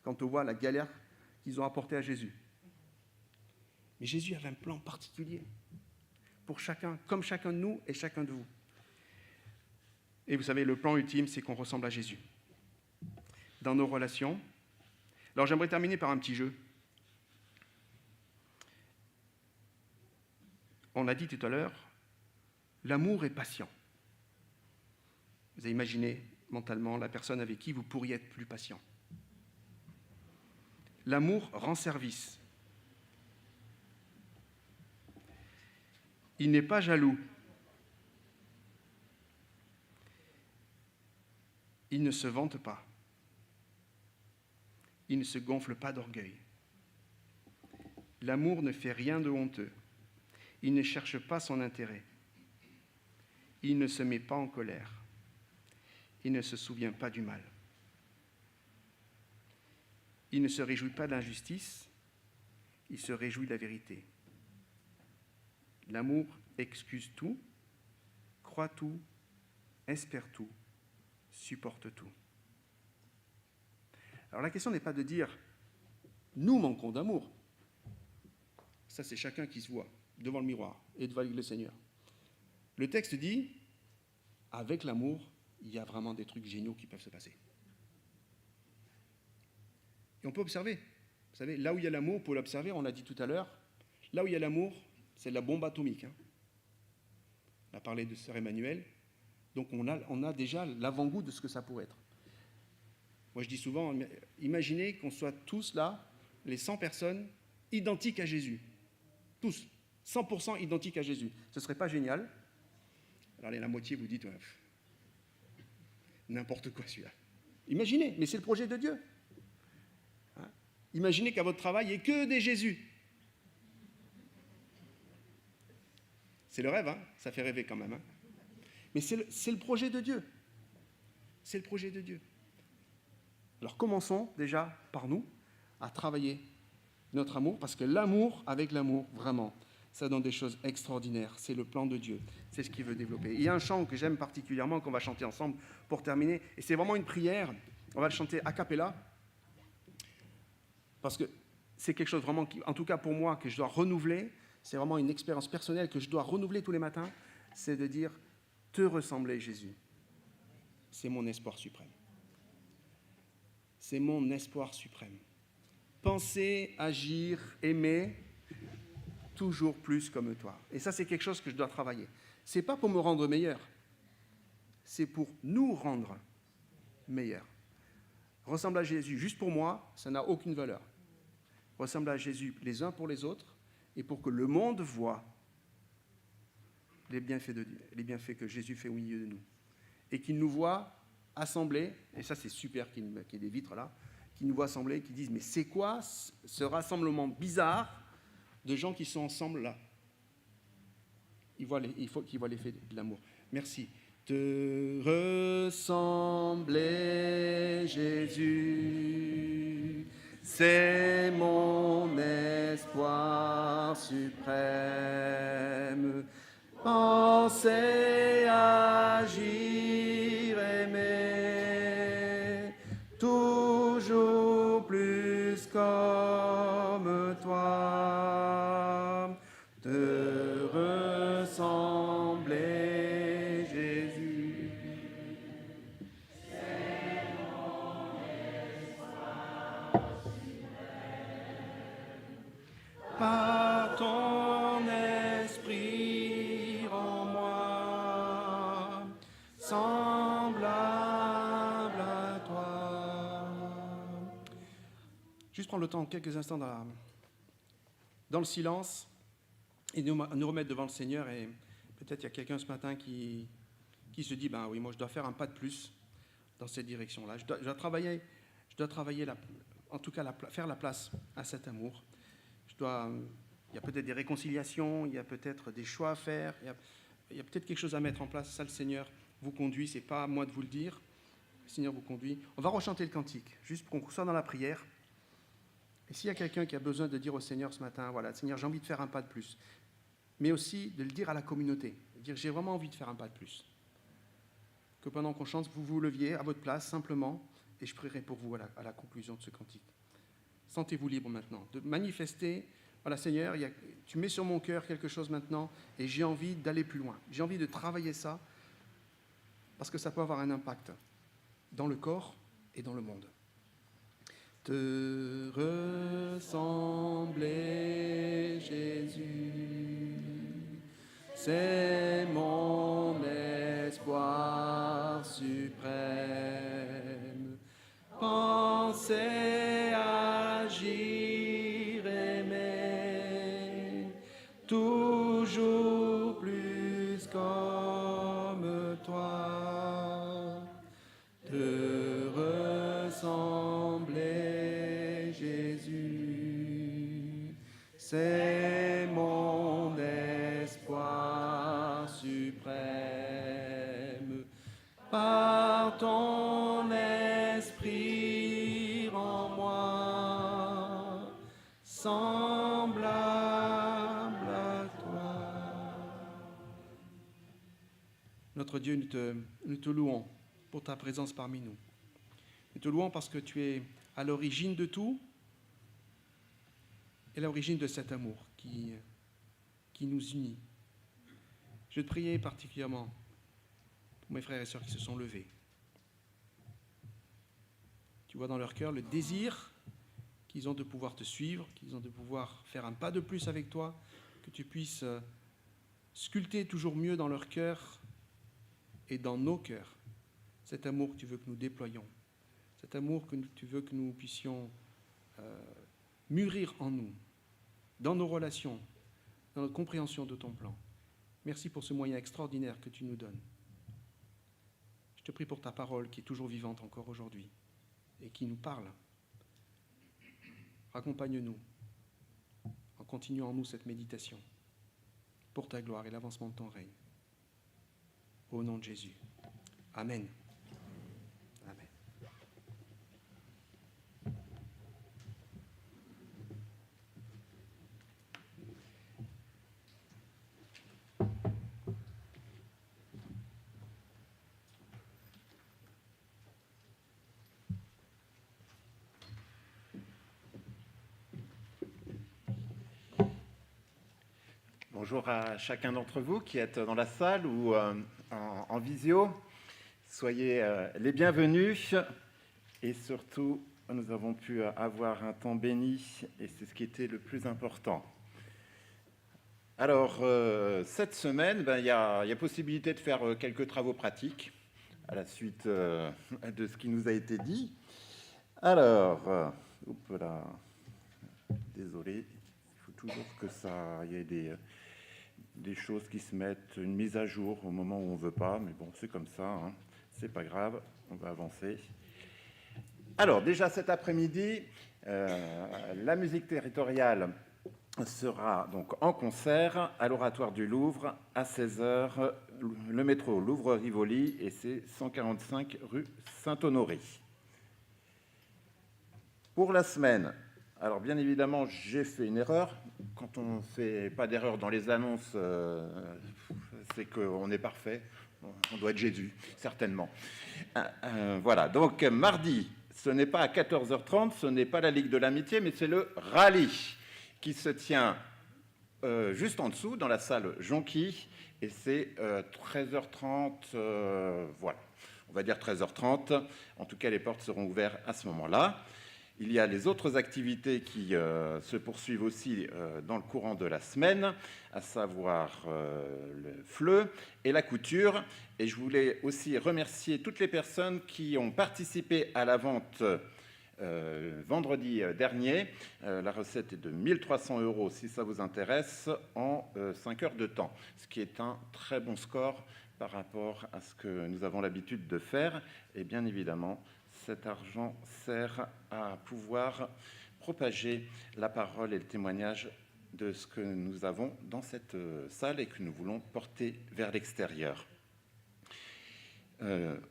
Quand on voit la galère qu'ils ont apportée à Jésus. Mais Jésus avait un plan particulier pour chacun, comme chacun de nous et chacun de vous. Et vous savez, le plan ultime, c'est qu'on ressemble à Jésus. Dans nos relations. Alors j'aimerais terminer par un petit jeu. On l'a dit tout à l'heure, l'amour est patient. Vous avez imaginé mentalement la personne avec qui vous pourriez être plus patient. L'amour rend service. Il n'est pas jaloux. Il ne se vante pas. Il ne se gonfle pas d'orgueil. L'amour ne fait rien de honteux. Il ne cherche pas son intérêt. Il ne se met pas en colère. Il ne se souvient pas du mal. Il ne se réjouit pas de l'injustice. Il se réjouit de la vérité. L'amour excuse tout, croit tout, espère tout, supporte tout. Alors la question n'est pas de dire « nous manquons d'amour ». Ça, c'est chacun qui se voit devant le miroir et devant le Seigneur. Le texte dit « avec l'amour, il y a vraiment des trucs géniaux qui peuvent se passer ». Et on peut observer. Vous savez, là où il y a l'amour, pour l'observer, on l'a dit tout à l'heure, là où il y a l'amour, c'est la bombe atomique. On a parlé de Sœur Emmanuel, donc on a déjà l'avant-goût de ce que ça pourrait être. Moi je dis souvent, imaginez qu'on soit tous là, les 100 personnes, identiques à Jésus. Tous. 100% identique à Jésus. Ce ne serait pas génial? Alors, la moitié, vous dites, ouais, n'importe quoi celui-là. Imaginez, mais c'est le projet de Dieu. Hein? Imaginez qu'à votre travail, il n'y ait que des Jésus. C'est le rêve, hein? Ça fait rêver quand même. Hein? Mais c'est le projet de Dieu. C'est le projet de Dieu. Alors commençons déjà par nous à travailler notre amour, parce que l'amour, avec l'amour, vraiment, ça donne des choses extraordinaires. C'est le plan de Dieu. C'est ce qu'il veut développer. Il y a un chant que j'aime particulièrement, qu'on va chanter ensemble pour terminer, et c'est vraiment une prière. On va le chanter a cappella, parce que c'est quelque chose vraiment, en tout cas pour moi, que je dois renouveler. C'est vraiment une expérience personnelle que je dois renouveler tous les matins. C'est de dire, te ressembler, Jésus. C'est mon espoir suprême. C'est mon espoir suprême. Penser, agir, aimer, toujours plus comme toi. Et ça, c'est quelque chose que je dois travailler. Ce n'est pas pour me rendre meilleur, c'est pour nous rendre meilleurs. Ressembler à Jésus, juste pour moi, ça n'a aucune valeur. Ressembler à Jésus les uns pour les autres, et pour que le monde voie les bienfaits de Dieu, les bienfaits que Jésus fait au milieu de nous. Et qu'il nous voit assemblés, et ça c'est super qu'il y ait des vitres là, qu'il nous voit assemblés, qui disent, mais c'est quoi ce rassemblement bizarre de gens qui sont ensemble là? Il faut qu'ils voient l'effet de l'amour. Merci. Te ressembler, Jésus, c'est mon espoir suprême. Penser, agir, aimer, toujours plus comme toi. Te ressembler, Jésus. C'est mon espoir suprême. Par ton esprit en moi, semblable à toi. Juste prendre le temps, quelques instants dans le silence, et nous remettre devant le Seigneur. Et peut-être il y a quelqu'un ce matin qui se dit, ben oui, moi je dois faire un pas de plus dans cette direction-là. Je dois travailler en tout cas faire la place à cet amour. Il y a peut-être des réconciliations, il y a peut-être des choix à faire, il y a peut-être quelque chose à mettre en place. Ça, le Seigneur vous conduit, c'est pas à moi de vous le dire. Le Seigneur vous conduit. On va rechanter le cantique, juste pour qu'on soit dans la prière. Et s'il y a quelqu'un qui a besoin de dire au Seigneur ce matin, voilà, Seigneur, j'ai envie de faire un pas de plus, mais aussi de le dire à la communauté, de dire, j'ai vraiment envie de faire un pas de plus. Que pendant qu'on chante, vous vous leviez à votre place, simplement, et je prierai pour vous à la conclusion de ce cantique. Sentez-vous libre maintenant de manifester, voilà, Seigneur, tu mets sur mon cœur quelque chose maintenant, et j'ai envie d'aller plus loin. J'ai envie de travailler ça, parce que ça peut avoir un impact dans le corps et dans le monde. Te ressembler, Jésus, c'est mon espoir suprême. Penser, agir, aimer, toujours plus comme toi. Te ressembler, Jésus, c'est mon espoir suprême. Par ton esprit en moi, semblable à toi. Notre Dieu, nous te louons pour ta présence parmi nous. Nous te louons parce que tu es à l'origine de tout et à l'origine de cet amour qui nous unit. Je vais te prier particulièrement pour mes frères et sœurs qui se sont levés. Tu vois dans leur cœur le désir qu'ils ont de pouvoir te suivre, qu'ils ont de pouvoir faire un pas de plus avec toi, que tu puisses sculpter toujours mieux dans leur cœur et dans nos cœurs cet amour que tu veux que nous déployions, cet amour que tu veux que nous puissions mûrir en nous, dans nos relations, dans notre compréhension de ton plan. Merci pour ce moyen extraordinaire que tu nous donnes. Je te prie pour ta parole qui est toujours vivante encore aujourd'hui et qui nous parle. Accompagne-nous en continuant en nous cette méditation pour ta gloire et l'avancement de ton règne. Au nom de Jésus. Amen. Amen. Bonjour à chacun d'entre vous qui êtes dans la salle ou en visio. Soyez les bienvenus et surtout, nous avons pu avoir un temps béni et c'est ce qui était le plus important. Alors, cette semaine, il y a possibilité de faire quelques travaux pratiques à la suite de ce qui nous a été dit. Alors, désolé, il faut toujours que il y ait des choses qui se mettent, une mise à jour au moment où on ne veut pas, mais bon, c'est comme ça, hein. C'est pas grave, on va avancer. Alors, déjà cet après-midi, la musique territoriale sera donc en concert à l'Oratoire du Louvre à 16h, le métro Louvre-Rivoli, et c'est 145 rue Saint-Honoré. Pour la semaine, alors bien évidemment, j'ai fait une erreur. Quand on ne fait pas d'erreur dans les annonces, c'est qu'on est parfait. On doit être Jésus, certainement. Voilà, donc mardi, ce n'est pas à 14h30, ce n'est pas la Ligue de l'Amitié, mais c'est le rallye qui se tient juste en dessous, dans la salle Jonqui, et c'est 13h30, voilà, on va dire 13h30. En tout cas, les portes seront ouvertes à ce moment-là. Il y a les autres activités qui se poursuivent aussi dans le courant de la semaine, à savoir le FLE et la couture. Et je voulais aussi remercier toutes les personnes qui ont participé à la vente vendredi dernier. La recette est de 1 300 € si ça vous intéresse, en 5 heures de temps, ce qui est un très bon score par rapport à ce que nous avons l'habitude de faire. Et bien évidemment, cet argent sert à pouvoir propager la parole et le témoignage de ce que nous avons dans cette salle et que nous voulons porter vers l'extérieur.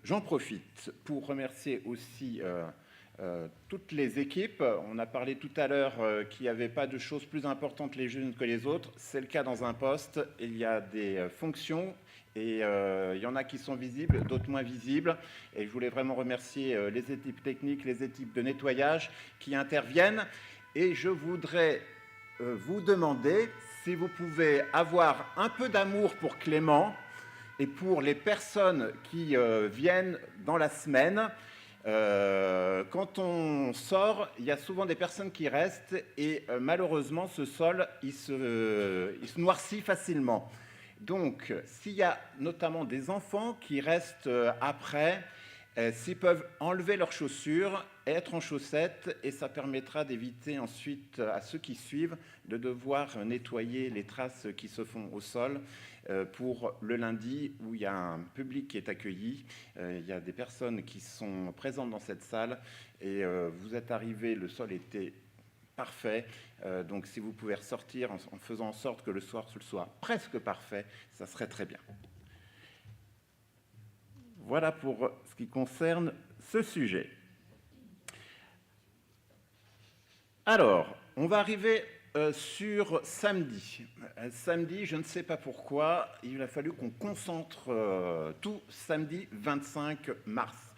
J'en profite pour remercier aussi toutes les équipes. On a parlé tout à l'heure qu'il n'y avait pas de choses plus importantes les unes que les autres. C'est le cas dans un poste. Il y a des fonctions et il y en a qui sont visibles, d'autres moins visibles. Et je voulais vraiment remercier les équipes techniques, les équipes de nettoyage qui interviennent. Et je voudrais vous demander si vous pouvez avoir un peu d'amour pour Clément et pour les personnes qui viennent dans la semaine. Quand on sort, il y a souvent des personnes qui restent et malheureusement ce sol il se noircit facilement. Donc s'il y a notamment des enfants qui restent après, s'ils peuvent enlever leurs chaussures, être en chaussettes, et ça permettra d'éviter ensuite à ceux qui suivent de devoir nettoyer les traces qui se font au sol pour le lundi où il y a un public qui est accueilli. Il y a des personnes qui sont présentes dans cette salle et vous êtes arrivés, le sol était parfait. Donc si vous pouvez ressortir en faisant en sorte que le soir soit presque parfait, ça serait très bien. Voilà pour ce qui concerne ce sujet. Alors, on va arriver sur samedi. Samedi, je ne sais pas pourquoi, il a fallu qu'on concentre tout samedi 25 mars.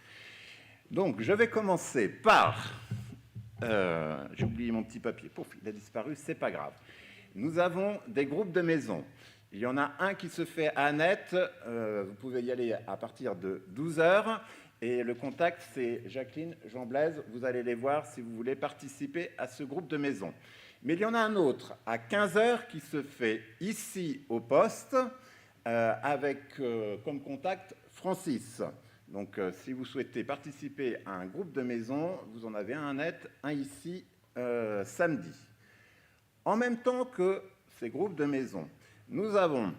Donc, je vais commencer par... j'ai oublié mon petit papier. Pouf, il a disparu, c'est pas grave. Nous avons des groupes de maison. Il y en a un qui se fait à Annette, vous pouvez y aller à partir de 12h, et le contact c'est Jacqueline, Jean-Blaise, vous allez les voir si vous voulez participer à ce groupe de maison. Mais il y en a un autre à 15h qui se fait ici au poste, avec comme contact Francis. Donc si vous souhaitez participer à un groupe de maison, vous en avez un à Annette, un ici samedi. En même temps que ces groupes de maisons. Nous avons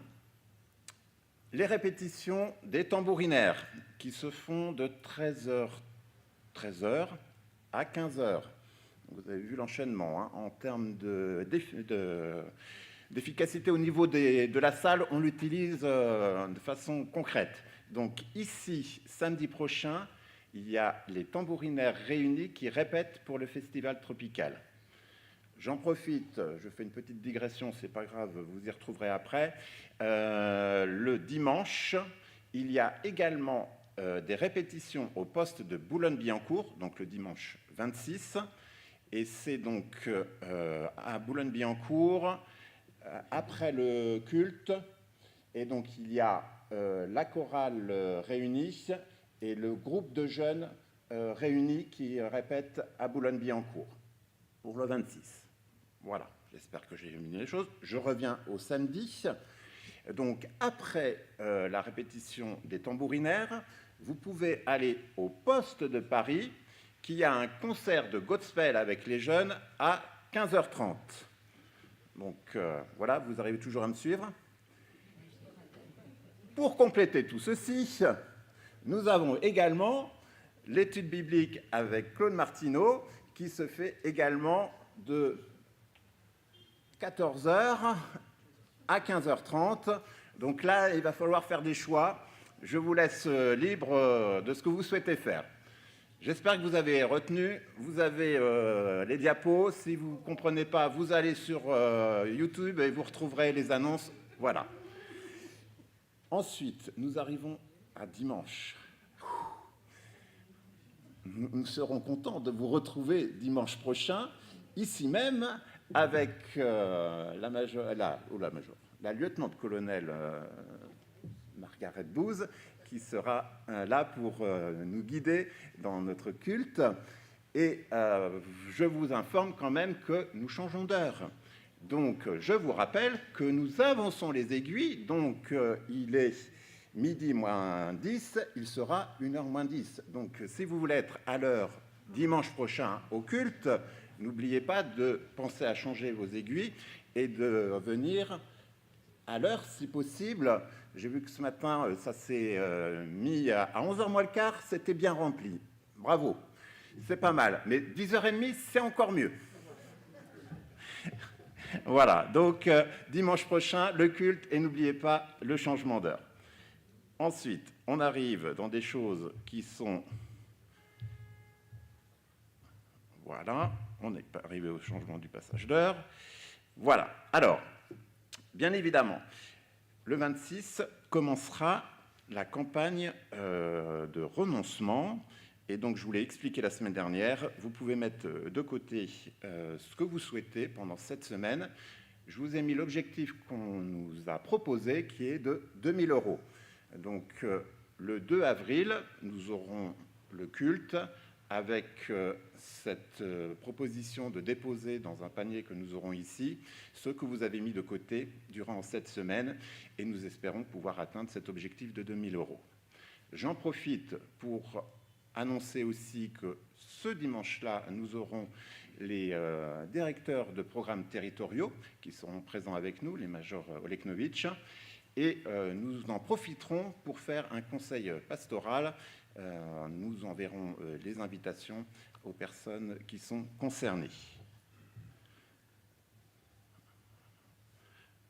les répétitions des tambourinaires qui se font de 13h à 15h. Vous avez vu l'enchaînement, hein, en termes d'efficacité au niveau de la salle, on l'utilise de façon concrète. Donc ici, samedi prochain, il y a les tambourinaires réunis qui répètent pour le festival tropical. J'en profite, je fais une petite digression, c'est pas grave, vous y retrouverez après. Le dimanche, il y a également des répétitions au poste de Boulogne-Billancourt, donc le dimanche 26. Et c'est donc à Boulogne-Billancourt, après le culte. Et donc il y a la chorale réunie et le groupe de jeunes réunis qui répètent à Boulogne-Billancourt pour le 26. Voilà, j'espère que j'ai éliminé les choses. Je reviens au samedi. Donc après la répétition des tambourinaires, vous pouvez aller au poste de Paris, qui a un concert de gospel avec les jeunes à 15h30. Donc voilà, vous arrivez toujours à me suivre. Pour compléter tout ceci, nous avons également l'étude biblique avec Claude Martineau, qui se fait également de 14h à 15h30. Donc là, il va falloir faire des choix. Je vous laisse libre de ce que vous souhaitez faire. J'espère que vous avez retenu. Vous avez les diapos. Si vous ne comprenez pas, vous allez sur YouTube et vous retrouverez les annonces. Voilà. Ensuite, nous arrivons à dimanche. Nous serons contents de vous retrouver dimanche prochain, ici même, avec la lieutenant-colonel Margaret Booth, qui sera là pour nous guider dans notre culte. Et je vous informe quand même que nous changeons d'heure. Donc, je vous rappelle que nous avançons les aiguilles. Donc, il est midi moins 10, il sera 1h moins 10. Donc, si vous voulez être à l'heure dimanche prochain au culte, n'oubliez pas de penser à changer vos aiguilles et de venir à l'heure si possible. J'ai vu que ce matin, ça s'est mis à 11h moins le quart, c'était bien rempli. Bravo, c'est pas mal. Mais 10h30, c'est encore mieux. Voilà, donc dimanche prochain, le culte, et n'oubliez pas le changement d'heure. Ensuite, on arrive dans des choses qui sont... Voilà, on n'est pas arrivé au changement du passage d'heure. Voilà, alors, bien évidemment, le 26 commencera la campagne de renoncement. Et donc, je vous l'ai expliqué la semaine dernière, vous pouvez mettre de côté ce que vous souhaitez pendant cette semaine. Je vous ai mis l'objectif qu'on nous a proposé, qui est de 2 000 €. Donc, le 2 avril, nous aurons le culte avec cette proposition de déposer dans un panier que nous aurons ici ce que vous avez mis de côté durant cette semaine, et nous espérons pouvoir atteindre cet objectif de 2 000 €. J'en profite pour annoncer aussi que ce dimanche-là, nous aurons les directeurs de programmes territoriaux qui seront présents avec nous, les majors Oleknovitch, et nous en profiterons pour faire un conseil pastoral. Nous enverrons les invitations aux personnes qui sont concernées.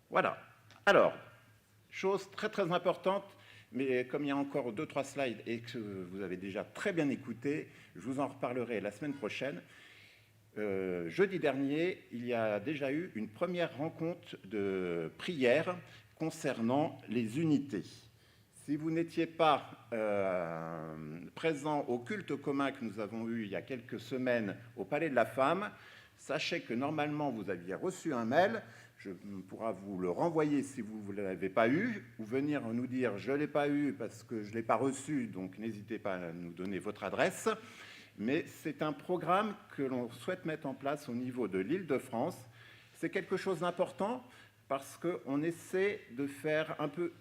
Voilà. Alors, chose très très importante, mais comme il y a encore 2-3 slides et que vous avez déjà très bien écouté, je vous en reparlerai la semaine prochaine. Jeudi dernier, il y a déjà eu une première rencontre de prière concernant les unités. Si vous n'étiez pas présent au culte commun que nous avons eu il y a quelques semaines au Palais de la Femme, sachez que normalement vous aviez reçu un mail. Je pourrai vous le renvoyer si vous ne l'avez pas eu, ou venir nous dire « je ne l'ai pas eu parce que je ne l'ai pas reçu », donc n'hésitez pas à nous donner votre adresse. Mais c'est un programme que l'on souhaite mettre en place au niveau de l'Île-de-France. C'est quelque chose d'important parce qu'on essaie de faire un peu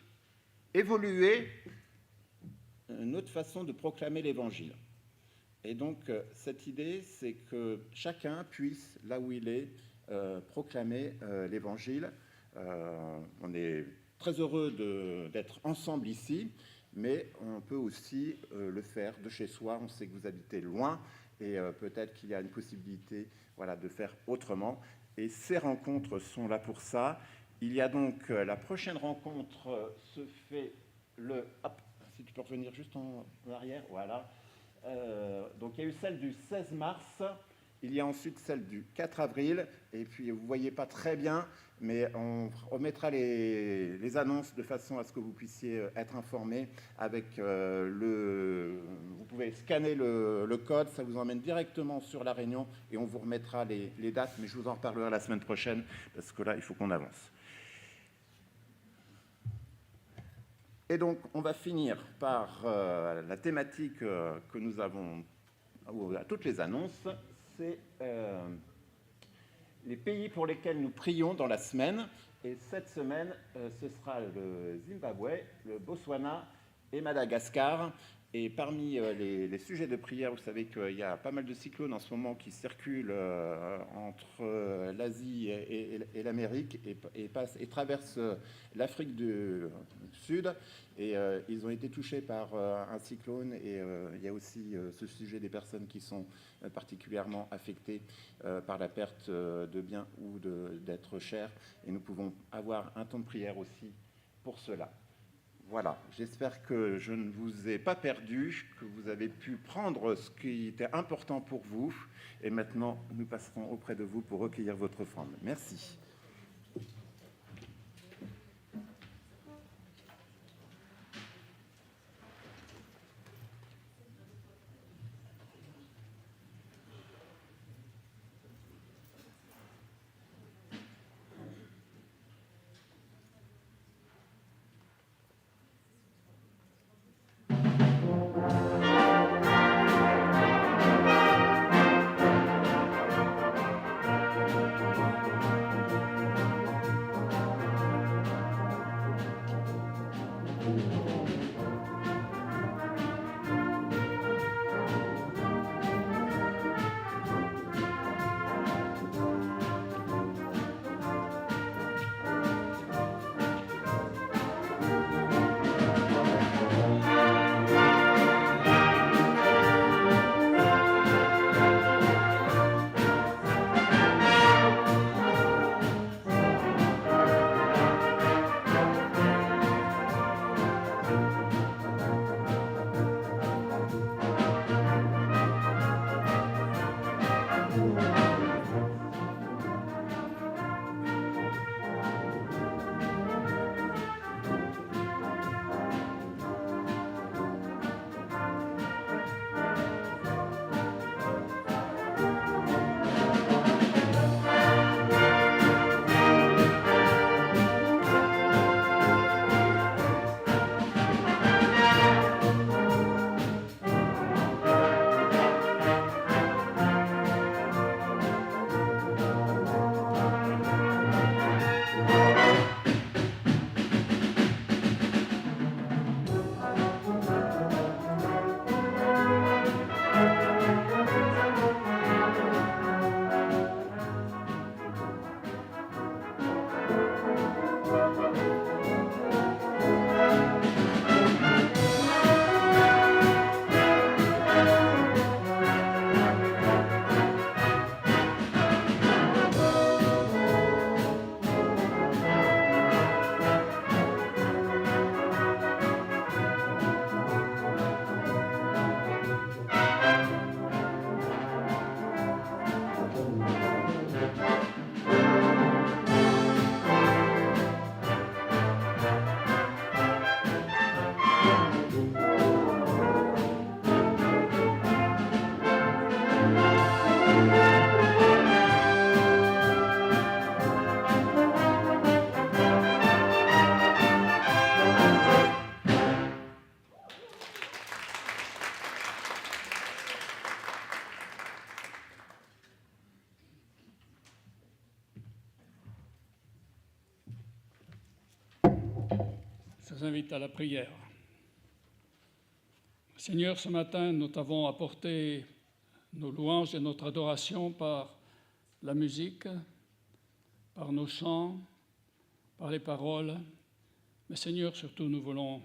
évoluer notre façon de proclamer l'Évangile. Et donc, cette idée, c'est que chacun puisse, là où il est, proclamer l'Évangile On est très heureux d'être ensemble ici, mais on peut aussi le faire de chez soi. On sait que vous habitez loin et peut-être qu'il y a une possibilité, voilà, de faire autrement. Et ces rencontres sont là pour ça. Il y a donc la prochaine rencontre se fait le... Hop, si tu peux revenir juste en arrière, voilà. Donc il y a eu celle du 16 mars, il y a ensuite celle du 4 avril, et puis vous ne voyez pas très bien, mais on remettra les annonces de façon à ce que vous puissiez être informés avec vous pouvez scanner le code, ça vous emmène directement sur la réunion, et on vous remettra les dates, mais je vous en reparlerai la semaine prochaine, parce que là, il faut qu'on avance. Et donc, on va finir par la thématique que nous avons, à toutes les annonces, c'est les pays pour lesquels nous prions dans la semaine. Et cette semaine, ce sera le Zimbabwe, le Botswana et Madagascar. Et parmi les sujets de prière, vous savez qu'il y a pas mal de cyclones en ce moment qui circulent entre l'Asie et l'Amérique et traversent l'Afrique du Sud. Et ils ont été touchés par un cyclone. Et il y a aussi ce sujet des personnes qui sont particulièrement affectées par la perte de biens ou d'êtres chers. Et nous pouvons avoir un temps de prière aussi pour cela. Voilà, j'espère que je ne vous ai pas perdu, que vous avez pu prendre ce qui était important pour vous. Et maintenant, nous passerons auprès de vous pour recueillir votre offrande. Merci. Je vous invite à la prière. Seigneur, ce matin, nous t'avons apporté nos louanges et notre adoration par la musique, par nos chants, par les paroles. Mais Seigneur, surtout, nous voulons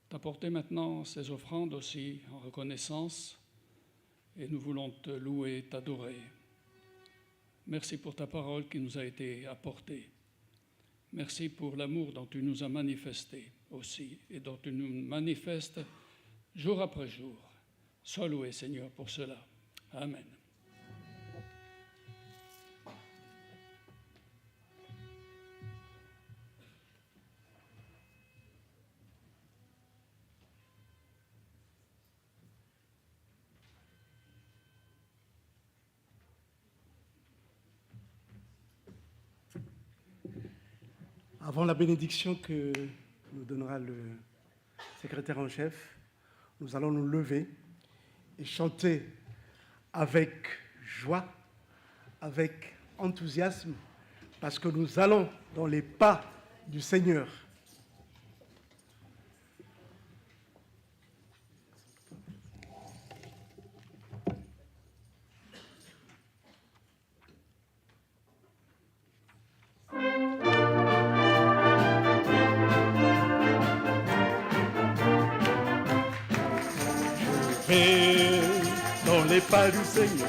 t'apporter maintenant ces offrandes aussi en reconnaissance et nous voulons te louer, t'adorer. Merci pour ta parole qui nous a été apportée. Merci pour l'amour dont tu nous as manifesté aussi et dont tu nous manifestes jour après jour. Sois loué, Seigneur, pour cela. Amen. Avant la bénédiction que nous donnera le secrétaire en chef, nous allons nous lever et chanter avec joie, avec enthousiasme, parce que nous allons dans les pas du Seigneur. Dans les pas du Seigneur,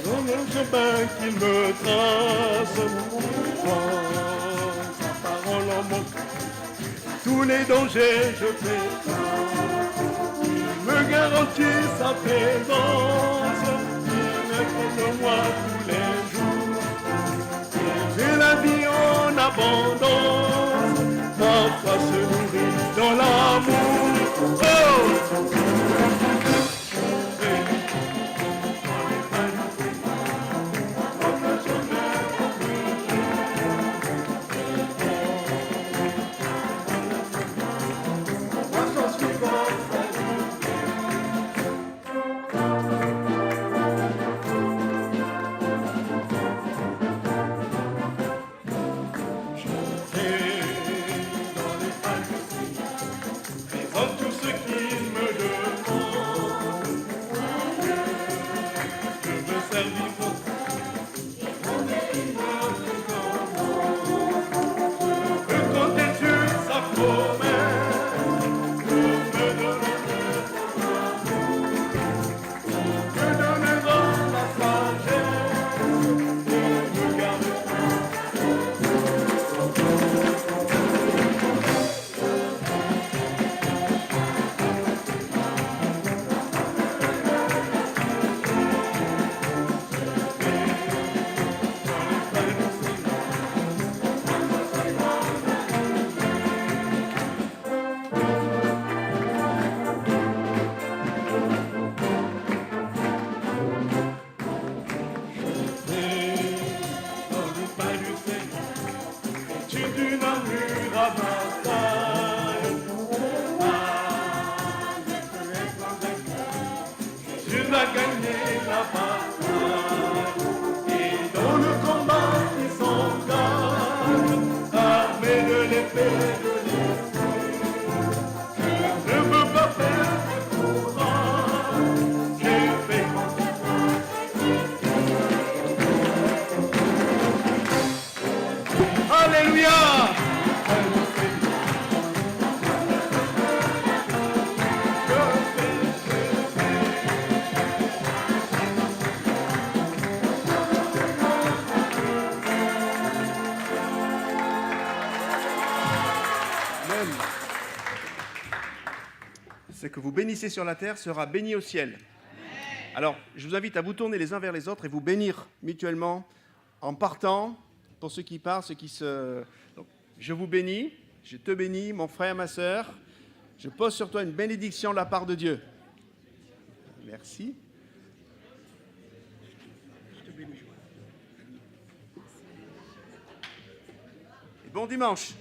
dans le chemin qu'il me trace, prends sa parole en mon cœur, tous les dangers je fais face, il me garantit sa présence, il est contre moi tous les jours, et j'ai la vie en abondance, ma foi se nourrit dans l'amour. Oh! Ce que vous bénissez sur la terre sera béni au ciel. Alors, je vous invite à vous tourner les uns vers les autres et vous bénir mutuellement en partant, pour ceux qui partent, ceux qui se... Donc, je vous bénis, je te bénis, mon frère, ma sœur. Je pose sur toi une bénédiction de la part de Dieu. Merci. Et bon dimanche.